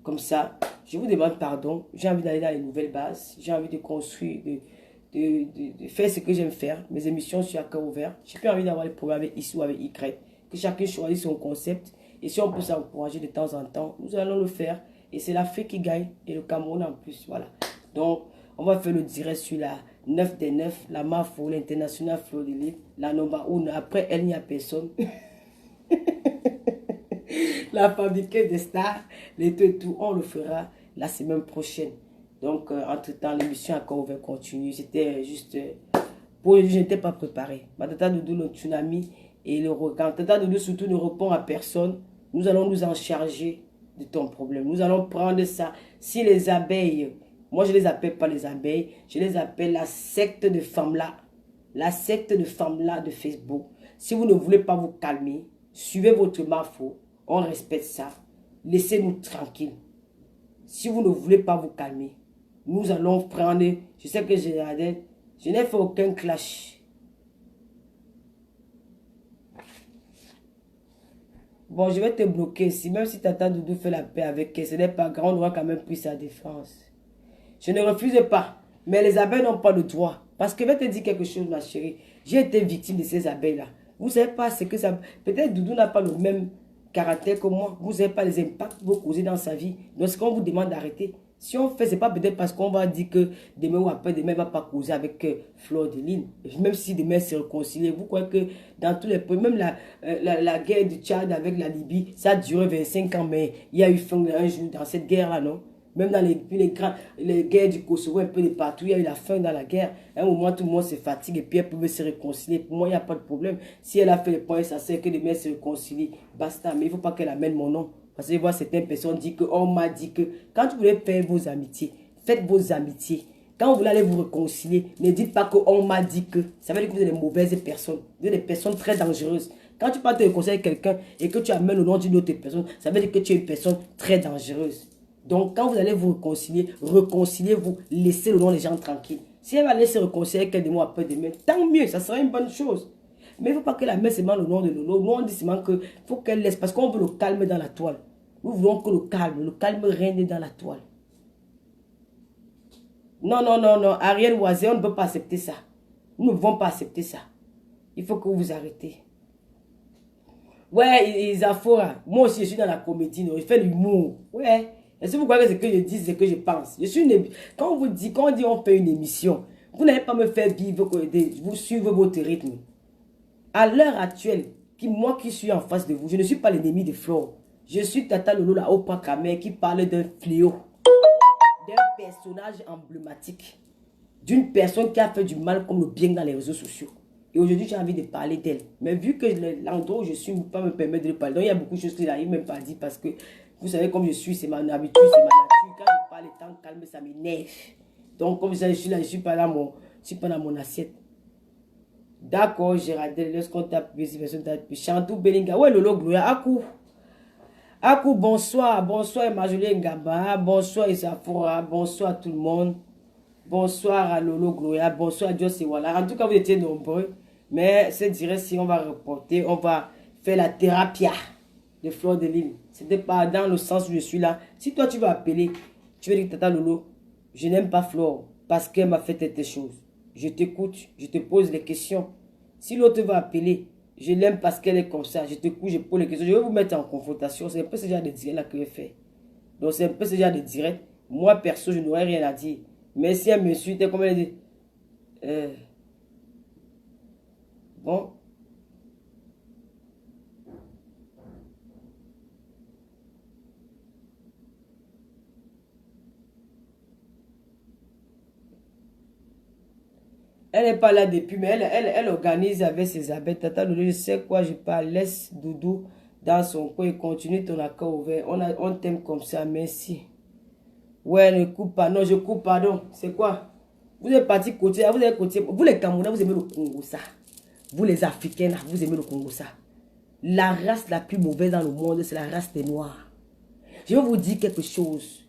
S1: comme ça, je vous demande pardon. J'ai envie d'aller dans les nouvelles bases. J'ai envie de construire, de faire ce que j'aime faire. Mes émissions sur un cœur ouvert. J'ai plus envie d'avoir les problèmes avec X ou avec Y. Que chacun choisisse son concept. Et si on peut s'encourager de temps en temps, nous allons le faire. Et c'est l'Afrique qui gagne et le Cameroun en plus. Voilà. Donc, on va faire le direct sur la 9 des 9, la Mafo, l'international Fleur de Lille, la Noma 1. Après, elle n'y a personne. La fabriqueuse des stars, les tout, on le fera la semaine prochaine. Donc, entre-temps, l'émission encore ouvert continue. C'était juste... pour aujourd'hui, je n'étais pas préparé. Ma Tata Doudou, le tsunami et le requin. Tata Doudou surtout ne répond à personne. Nous allons nous en charger de ton problème. Nous allons prendre ça. Si les abeilles... Moi, je ne les appelle pas les abeilles. Je les appelle la secte de femmes-là. La secte de femmes-là de Facebook. Si vous ne voulez pas vous calmer, suivez votre Mafo. On respecte ça. Laissez-nous tranquilles. Si vous ne voulez pas vous calmer, nous allons prendre... Je sais que je n'ai fait aucun clash. Bon, je vais te bloquer ici. Même si Tata Doudou fait la paix avec elle, ce n'est pas grand. On doit quand même pris sa défense. Je ne refuse pas. Mais les abeilles n'ont pas le droit. Parce que je vais te dire quelque chose, ma chérie. J'ai été victime de ces abeilles-là. Vous ne savez pas ce que ça... Peut-être Doudou n'a pas le même caractère que moi. Vous ne savez pas les impacts que vous causez dans sa vie. Donc, ce qu'on vous demande d'arrêter, Si on fait, c'est pas peut-être parce qu'on va dire que demain ou après-demain, il ne va pas causer avec Fleur de Lys. Même si demain c'est réconcilié, vous croyez que dans tous les pays, même la guerre du Tchad avec la Libye, ça a duré 25 ans, mais il y a eu fin un jour dans cette guerre-là, non? Même dans les guerres du Kosovo, un peu de partout, il y a eu la fin dans la guerre. À un moment, tout le monde se fatigue et puis elle pouvait se réconcilier. Pour moi, il n'y a pas de problème. Si elle a fait les points, ça sert que demain se réconcilie. Basta, mais il ne faut pas qu'elle amène mon nom. Parce que je vois certaines personnes dire que, on m'a dit que, quand vous voulez faire vos amitiés, faites vos amitiés. Quand vous voulez aller vous réconcilier, ne dites pas que on m'a dit que. Ça veut dire que vous êtes des mauvaises personnes. Vous êtes des personnes très dangereuses. Quand tu pars te réconcilier avec quelqu'un et que tu amènes le nom d'une autre personne, ça veut dire que tu es une personne très dangereuse. Donc, quand vous allez vous réconcilier, réconciliez-vous, laissez le nom des gens tranquilles. Si elle va laisser réconcilier avec quelqu'un après demain, tant mieux, ça sera une bonne chose. Mais il ne faut pas qu'elle amène seulement le nom de Lolo. Nous, on dit seulement qu'il faut qu'elle laisse, parce qu'on veut le calme dans la toile. Nous voulons que le calme règne dans la toile. Non, non, non, non, Ariel Oisé, on ne peut pas accepter ça. Nous ne pouvons pas accepter ça. Il faut que vous vous arrêtez. Ouais, Isafora, moi aussi je suis dans la comédie, non, je fais l'humour. Ouais, et si vous croyez que ce que je dis, c'est ce que je pense. Je suis quand on dit on fait une émission, vous n'allez pas me faire vivre, vous suivez votre rythme. À l'heure actuelle, moi qui suis en face de vous, je ne suis pas l'ennemi de Flore. Je suis Tata Lolo, la Oprah Kamer, qui parle d'un fléau, d'un personnage emblématique, d'une personne qui a fait du mal comme le bien dans les réseaux sociaux. Et aujourd'hui, j'ai envie de parler d'elle. Mais vu que l'endroit où je suis ne peut pas me permettre de parler, donc il y a beaucoup de choses que je n'arrive même pas à dire parce que, vous savez, comme je suis, c'est ma habitude, c'est ma nature. Quand je parle, le temps calme, ça m'énerve. Donc, comme ça, je suis là, je ne suis pas dans mon assiette. D'accord, Géraldine, lorsqu'on tape, si personne tape, Chantou Belinga, ouais, Lolo Gloria, Akou. Akou, bonsoir, bonsoir, Marjorie Ngaba, bonsoir, Isafora, bonsoir tout le monde. Bonsoir à Lolo Gloria, bonsoir à Dios et voilà. En tout cas, vous étiez nombreux, mais c'est direct si on va reporter, on va faire la thérapie de Fleur de Lys. C'était pas dans le sens où je suis là. Si toi, tu vas appeler, tu veux dire, Tata Lolo, je n'aime pas Fleur parce qu'elle m'a fait telle chose. Je t'écoute, je te pose les questions. Si l'autre va appeler, je l'aime parce qu'elle est comme ça, je t'écoute, je pose les questions. Je vais vous mettre en confrontation. C'est un peu ce genre de direct là que je fais. Donc c'est un peu ce genre de direct. Moi, perso, je n'aurais rien à dire. Mais si elle me suit, comme elle dit, bon. Elle n'est pas là depuis, mais elle organise avec ses abeilles. Tata Lolo, je sais quoi, je parle. Laisse Doudou dans son coin et continue ton accord ouvert. On t'aime comme ça, merci. Ouais, ne coupe pas. Non, je coupe, pardon. C'est quoi? Vous êtes parti côté, vous êtes côté. Vous les Camerounais, vous aimez le Congo, ça. Vous les Africains, là, vous aimez le Congo, ça. La race la plus mauvaise dans le monde, c'est la race des Noirs. Je vais vous dire quelque chose.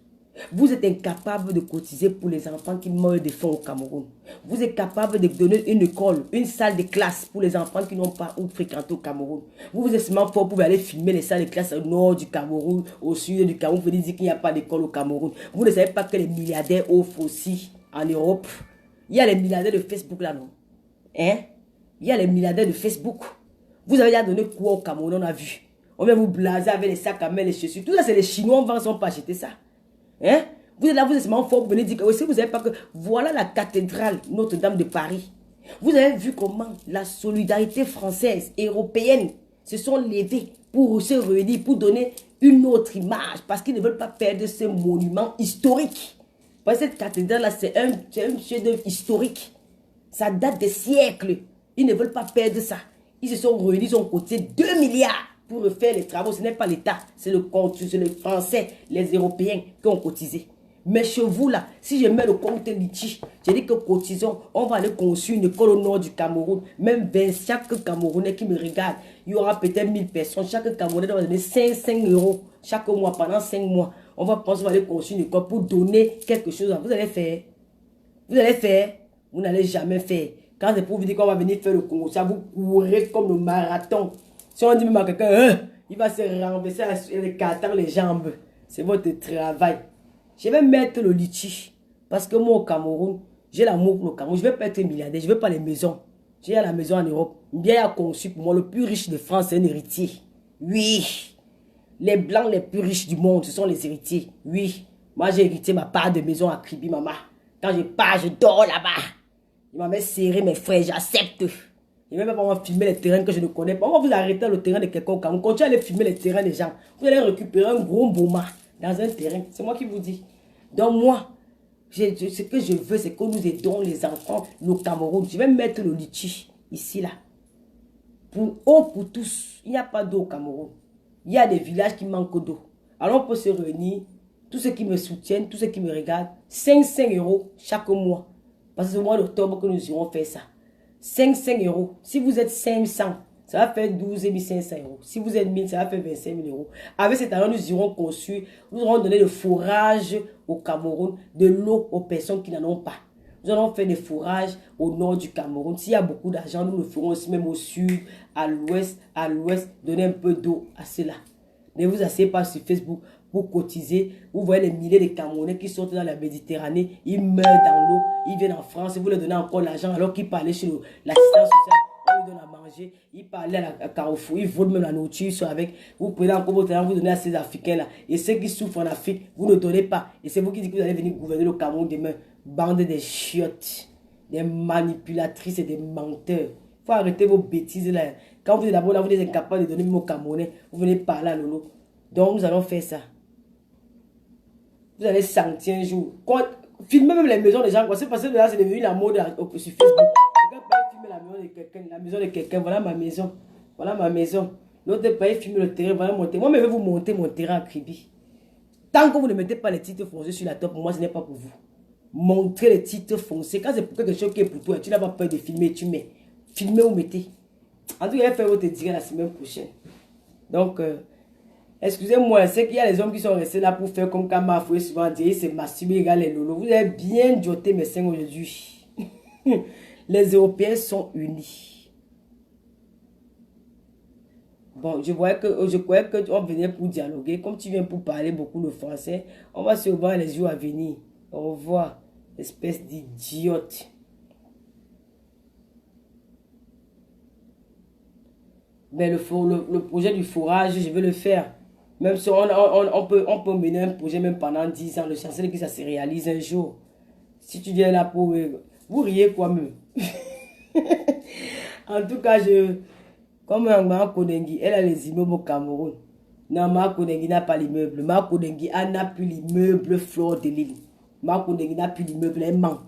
S1: Vous êtes incapable de cotiser pour les enfants qui meurent de faim au Cameroun. Vous êtes capable de donner une école, une salle de classe pour les enfants qui n'ont pas où fréquenter au Cameroun. Vous êtes seulement fort pour aller filmer les salles de classe au nord du Cameroun, au sud du Cameroun. Vous venez dire qu'il n'y a pas d'école au Cameroun. Vous ne savez pas que les milliardaires offrent aussi en Europe. Il y a les milliardaires de Facebook là, non? Hein? Il y a les milliardaires de Facebook. Vous avez déjà donné quoi au Cameroun, on a vu. On vient vous blaser avec les sacs à main, les chaussures. Tout ça, c'est les Chinois, on ne va pas acheter ça. Hein? Vous êtes là, vous êtes seulement fort, vous venez dire que aussi, vous ne savez pas que voilà la cathédrale Notre-Dame de Paris. Vous avez vu comment la solidarité française et européenne se sont levées pour se réunir, pour donner une autre image, parce qu'ils ne veulent pas perdre ce monument historique. Parce que cette cathédrale-là, c'est un chef-d'œuvre historique. Ça date des siècles. Ils ne veulent pas perdre ça. Ils se sont réunis, ils ont coté 2 milliards pour refaire les travaux. Ce n'est pas l'État, c'est le Français, les Européens qui ont cotisé. Mais chez vous là, si je mets le compte Litchi, je dis que cotisons, on va aller construire une école au nord du Cameroun. Même 20, chaque Camerounais qui me regarde, il y aura peut-être 1000 personnes. Chaque Camerounais doit donner 5 € chaque mois, pendant 5 mois. On va penser, on va aller construire une école pour donner quelque chose. Vous allez faire. Vous allez faire. Vous n'allez jamais faire. Quand c'est pour vous dire qu'on va venir faire le Congo, ça vous courez comme le marathon. Si on dit même à quelqu'un, il va se renverser les cartons, les jambes. C'est votre travail. Je vais mettre le litchi. Parce que moi, au Cameroun, j'ai l'amour pour le Cameroun. Je ne vais pas être milliardaire. Je ne veux pas les maisons. J'ai la maison en Europe. Bien a conçu pour moi, le plus riche de France, c'est un héritier. Oui. Les blancs les plus riches du monde, ce sont les héritiers. Oui. Moi, j'ai hérité ma part de maison à Kribi, maman. Quand je pars, je dors là-bas. Il m'a même serré mes frères, j'accepte. Il m'a même pas filmer les terrains que je ne connais pas. On va vous arrêter le terrain de quelqu'un au Cameroun. Continuez à aller filmer les terrains des gens. Vous allez récupérer un gros bouma dans un terrain. C'est moi qui vous dis. Donc moi, ce que je veux, c'est que nous aidons les enfants, le Cameroun. Je vais mettre le litchi ici, là. Pour eau pour tous. Il n'y a pas d'eau au Cameroun. Il y a des villages qui manquent d'eau. Alors on peut se réunir, tous ceux qui me soutiennent, tous ceux qui me regardent, 5 euros chaque mois. Parce que c'est au mois d'octobre que nous irons faire ça. 5 euros. Si vous êtes 500, ça va faire 12 500 euros. Si vous êtes 1000, ça va faire 25 000 euros. Avec cet argent, nous irons construire, nous aurons donné le fourrage au Cameroun, de l'eau aux personnes qui n'en ont pas. Nous allons faire des fourrages au nord du Cameroun. S'il y a beaucoup d'argent, nous le ferons aussi même au sud, à l'ouest, donner un peu d'eau à cela. Ne vous asseyez pas sur Facebook pour cotiser. Vous voyez les milliers de Camerounais qui sortent dans la Méditerranée, ils meurent dans l'eau, ils viennent en France, vous leur donnez encore l'argent alors qu'ils parlaient chez l'assistance sociale, on leur donne à manger, ils parlaient à Carrefour, ils volent même la nourriture, ils sont avec, vous prenez encore votre argent, vous donnez à ces Africains là, et ceux qui souffrent en Afrique, vous ne donnez pas, et c'est vous qui dites que vous allez venir gouverner le Cameroun demain. Bande de chiottes, des manipulatrices et des menteurs. Il faut arrêter vos bêtises là. Quand vous êtes d'abord là, vous êtes incapable de donner vos Camerounais, vous venez parler à Lolo. Donc nous allons faire ça. Vous allez sentir un jour. Filmez même les maisons des gens. C'est parce que là, c'est devenu la mode sur Facebook. Quelqu'un peut filmer la maison de quelqu'un. La maison de quelqu'un. Voilà ma maison. Voilà ma maison. L'autre peut filmer le terrain. Voilà mon terrain. Moi, je vais vous monter mon terrain à Kribi. Tant que vous ne mettez pas les titres foncés sur la top, pour moi, ce n'est pas pour vous. Montrez les titres foncés. Quand c'est pour quelque chose qui est pour toi, tu n'as pas peur de filmer, tu mets. Filmez ou mettez. En tout cas, je vais faire votre direct la semaine prochaine. Donc, excusez-moi, c'est qu'il y a les hommes qui sont restés là pour faire comme Kama Foué souvent dire c'est masturber égal les lolo. Vous avez bien joté mes seins aujourd'hui. Les Européens sont unis. Bon, je croyais que on venait pour dialoguer. Comme tu viens pour parler beaucoup le français, on va se revoir les jours à venir. Au revoir, espèce d'idiote. Mais le projet du fourrage, je vais le faire. Même si on peut mener un projet même pendant 10 ans. Le chancelier que ça se réalise un jour. Si tu viens là pour... vous riez quoi même. En tout cas, comme Mme Konengi, elle a les immeubles au Cameroun. Non, Mme Konengi n'a pas l'immeuble. Mme Konengi n'a plus l'immeuble Fleur de Lille. Mme Konengi n'a plus l'immeuble, elle ment.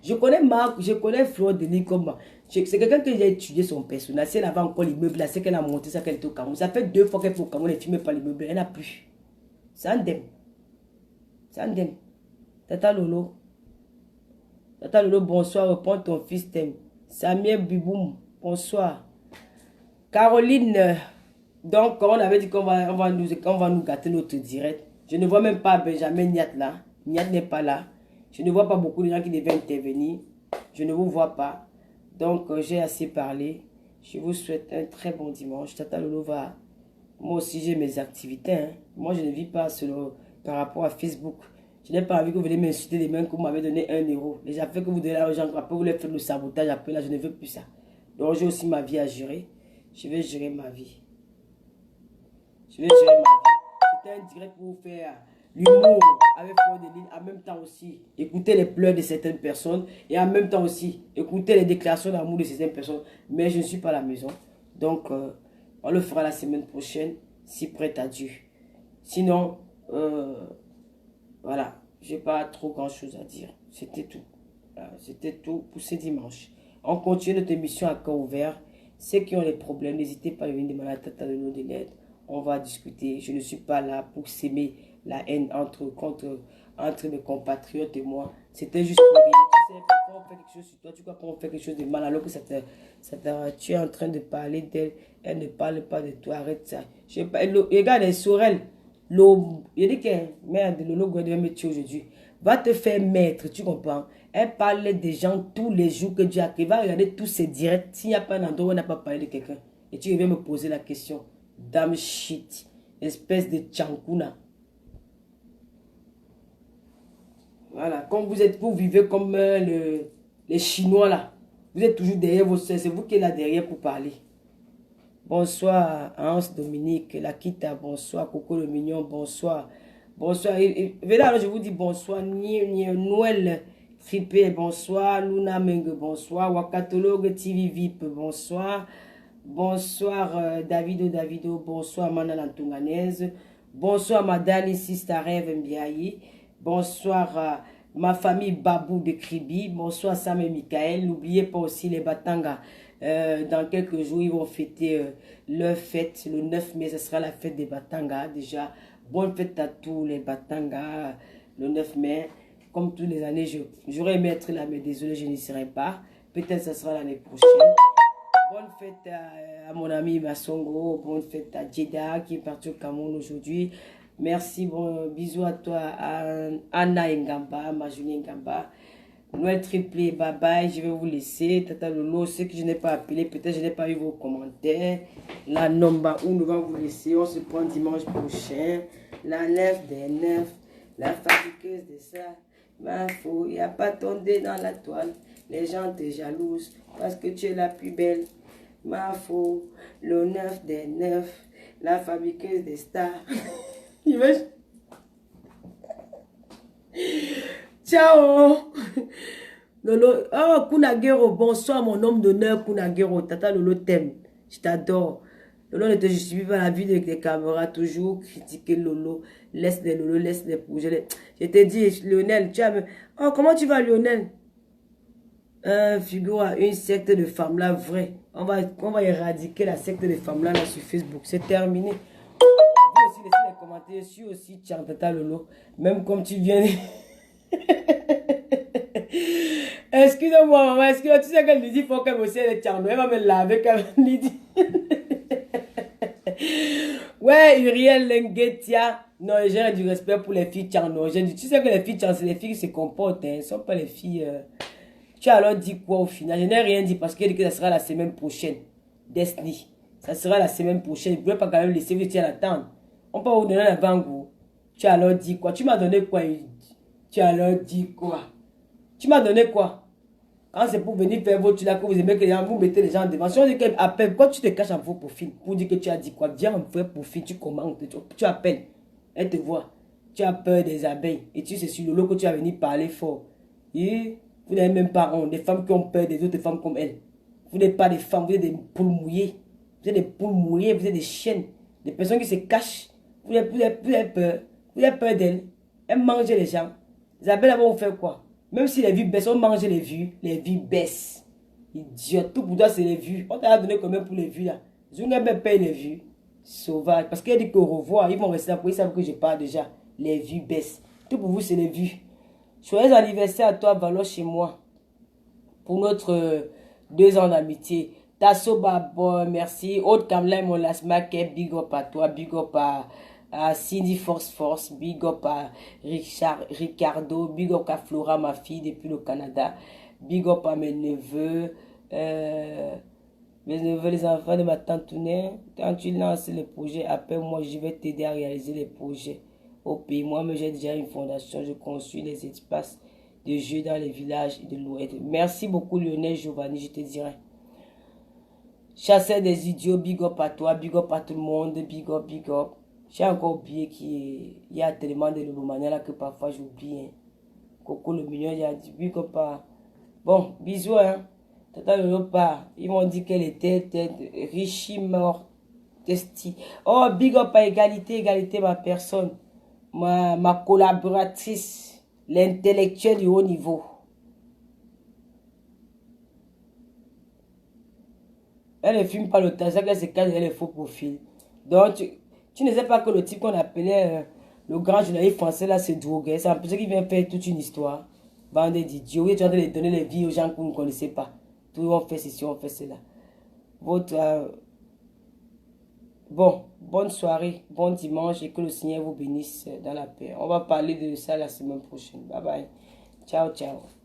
S1: Je connais Fleur de Lille comme... C'est quelqu'un qui a étudié son personnage. Si elle avait encore l'immeuble, là, c'est qu'elle a monté ça qu'elle était au Cameroun. Ça fait 2 fois qu'elle est au Cameroun, elle ne filme pas l'immeuble. Elle n'a plus. C'est un dème. C'est un dème. Tata Lolo. Tata Lolo, bonsoir. Reprends ton fils t'aime. Samir Biboum, bonsoir. Caroline, donc on avait dit qu'on va nous gâter notre direct. Je ne vois même pas Benjamin Niat là. Niat n'est pas là. Je ne vois pas beaucoup de gens qui devaient intervenir. Je ne vous vois pas. Donc, j'ai assez parlé. Je vous souhaite un très bon dimanche. Tata Lolo va... Moi aussi, j'ai mes activités. Hein. Moi, je ne vis pas par rapport à Facebook. Je n'ai pas envie que vous venez m'insulter les mains que vous m'avez donné 1 euro. Les affaires que vous donnez aux gens, après vous les faites le sabotage. Après là, je ne veux plus ça. Donc, j'ai aussi ma vie à gérer. Je vais gérer ma vie. Je vais gérer ma vie. C'était un direct pour vous faire... l'humour avec Fleur de Lille, en même temps aussi, écouter les pleurs de certaines personnes et en même temps aussi, écouter les déclarations d'amour de certaines personnes. Mais je ne suis pas à la maison. Donc, on le fera la semaine prochaine, si prête à Dieu. Sinon, voilà, je n'ai pas trop grand-chose à dire. C'était tout. C'était tout pour ce dimanche. On continue notre émission à cœur ouvert. Ceux qui ont des problèmes, n'hésitez pas à venir demander à Tata Lolo de l'aide. On va discuter. Je ne suis pas là pour s'aimer la haine entre mes compatriotes et moi. C'était juste pour rien. Tu sais, parfois on fait quelque chose sur toi, tu crois qu'on fait quelque chose de mal alors que tu es en train de parler d'elle. Elle ne parle pas de toi, arrête ça. Regarde les Sorel. Il dit que merde, Lolo Gouet me tuer aujourd'hui. Va te faire mettre, tu comprends? Elle parle des gens tous les jours que Dieu a créé. Va regarder tous ces directs. S'il n'y a pas un endroit où on n'a pas parlé de quelqu'un. Et tu viens me poser la question. Dame shit. Espèce de tchankuna. Voilà, comme vous vivez comme les Chinois là. Vous êtes toujours derrière vos soeurs. C'est vous qui êtes là derrière pour parler. Bonsoir Hans Dominique, Lakita, bonsoir Coco le Mignon, bonsoir Bonsoir. Venez alors, je vous dis bonsoir. Noël Trippé, bonsoir. Luna Meng, bonsoir. Wakatologue TV VIP, bonsoir. Bonsoir Davido, bonsoir Mana Lantunganaise. Bonsoir Madani Sistarev Mbiayi. Bonsoir ma famille Babou de Kribi. Bonsoir Sam et Michael. N'oubliez pas aussi les Batanga. Dans quelques jours, ils vont fêter leur fête. Le 9 mai, ce sera la fête des Batanga. Déjà, bonne fête à tous les Batanga. Le 9 mai, comme toutes les années, j'aurais aimé être là, mais désolé, je n'y serai pas. Peut-être ce sera l'année prochaine. Bonne fête à mon ami Massongo. Bonne fête à Jeddah qui est parti au Cameroun aujourd'hui. Merci, bon, bisous à toi, à Anna Ngamba, ma Julie Ngamba. Noël triplé, bye bye, je vais vous laisser. Tata Lolo, ce que je n'ai pas appelé, peut-être je n'ai pas eu vos commentaires. La Nomba, où nous va vous laisser. On se prend dimanche prochain. La 9 des 9, la fabriqueuse de ça. Ma faux, il n'y a pas tombé dans la toile. Les gens te jalousent parce que tu es la plus belle. Ma faux, le 9 des 9, la fabriqueuse des stars. Ciao. Lolo, oh Kunagero, bonsoir mon homme d'honneur Kunagero. Tata Lolo t'aime, je t'adore. Lolo ne te justifie pas la vie de tes caméras, toujours critiquer Lolo. Laisse les Lolo, laisse les projets. Je t'ai dit, Lionel, tu as... Oh, comment tu vas Lionel? Figure à une secte de femmes là, vrai. On va éradiquer la secte de femmes là, sur Facebook. C'est terminé. Vous aussi, laissez les commentaires. Je suis aussi Tata Lolo. Même comme tu viens... Excusez-moi, maman. Excusez-moi, tu sais qu'elle lui dit il faut qu'elle me serre les tcharnos. Elle va me laver quand elle lui dit. Ouais, Uriel Lengetia. Non, j'ai du respect pour les filles tcharnos. J'ai dit, tu sais que les filles tcharnos, c'est les filles qui se comportent. Hein. Ce ne sont pas les filles... Tu as alors dit quoi au final? Je n'ai rien dit parce qu'elle dit que ça sera la semaine prochaine. Destiny. Ça sera la semaine prochaine. Je ne pouvais pas quand même laisser vous l'attendre. On peut vous donner un avant-goût. Tu as alors dit quoi? Tu m'as donné quoi? Tu as alors dit quoi? Tu m'as donné quoi? Quand c'est pour venir faire votre là que vous aimez que les gens vous mettez les gens devant. Si on dit qu'elle appelle, quand tu te caches en faux profil pour dire que tu as dit quoi? Viens en vrai profil, tu commandes, tu appelles. Elle te voit. Tu as peur des abeilles. Et tu sais sur le lot que tu vas venir parler fort. Et vous n'avez même pas honte. Des femmes qui ont peur des autres femmes comme elles. Vous n'êtes pas des femmes, vous êtes des poules mouillées. Vous êtes des poules mouillées, vous êtes des chiennes. Des personnes qui se cachent. Vous avez peur. Vous avez peur d'elles. Elles mangent les gens. Les abeilles vont vous faire quoi? Même si les vues baissent, on mange les vues baissent. Idiot, tout pour toi c'est les vues. On t'a donné combien pour les vues là? Zungabe paye les vues. Sauvage. Parce qu'elle dit qu'au revoir, ils vont rester là pour ils savent que je parle déjà. Les vues baissent. Tout pour vous c'est les vues. Joyeux anniversaire à toi, Valo, chez moi. Pour notre 2 ans d'amitié. Tasso Babo, merci. Aude Kamla, mon lasmaké, big up à toi, big up à Cindy Force, big up à Ricardo, big up à Flora, ma fille, depuis le Canada. Big up à mes neveux. Mes neveux, les enfants de ma tante Tounet. Quand tu lances le projet, appelle-moi, je vais t'aider à réaliser les projets. Au pays, moi-même, j'ai déjà une fondation. Je construis les espaces de jeux dans les villages de l'Ouest. Merci beaucoup, Lionel Giovanni, je te dirai. Chasseur des idiots, big up à toi, big up à tout le monde, big up, big up. J'ai encore oublié qu'il y a tellement de Lolomania là que parfois j'oublie. Hein. Coco le mignon, il a dit big up à... Bon, bisous, hein. Tata Lolo part. Ils m'ont dit qu'elle était Richie mort. Testi. Oh, big up à égalité, ma personne. Ma collaboratrice, l'intellectuel du haut niveau. Elle ne fume pas le temps, c'est qu'elle se cache, elle est faux profil. Donc, tu ne sais pas que le type qu'on appelait le grand journaliste français, là, c'est drogué. C'est un peu ce qui vient faire toute une histoire. Bande d'idiots. Oui, tu es en train de donner les vies aux gens que vous ne connaissez pas. Tout on fait ceci, on fait cela. Bon, bonne soirée, bon dimanche et que le Seigneur vous bénisse dans la paix. On va parler de ça la semaine prochaine. Bye bye. Ciao, ciao.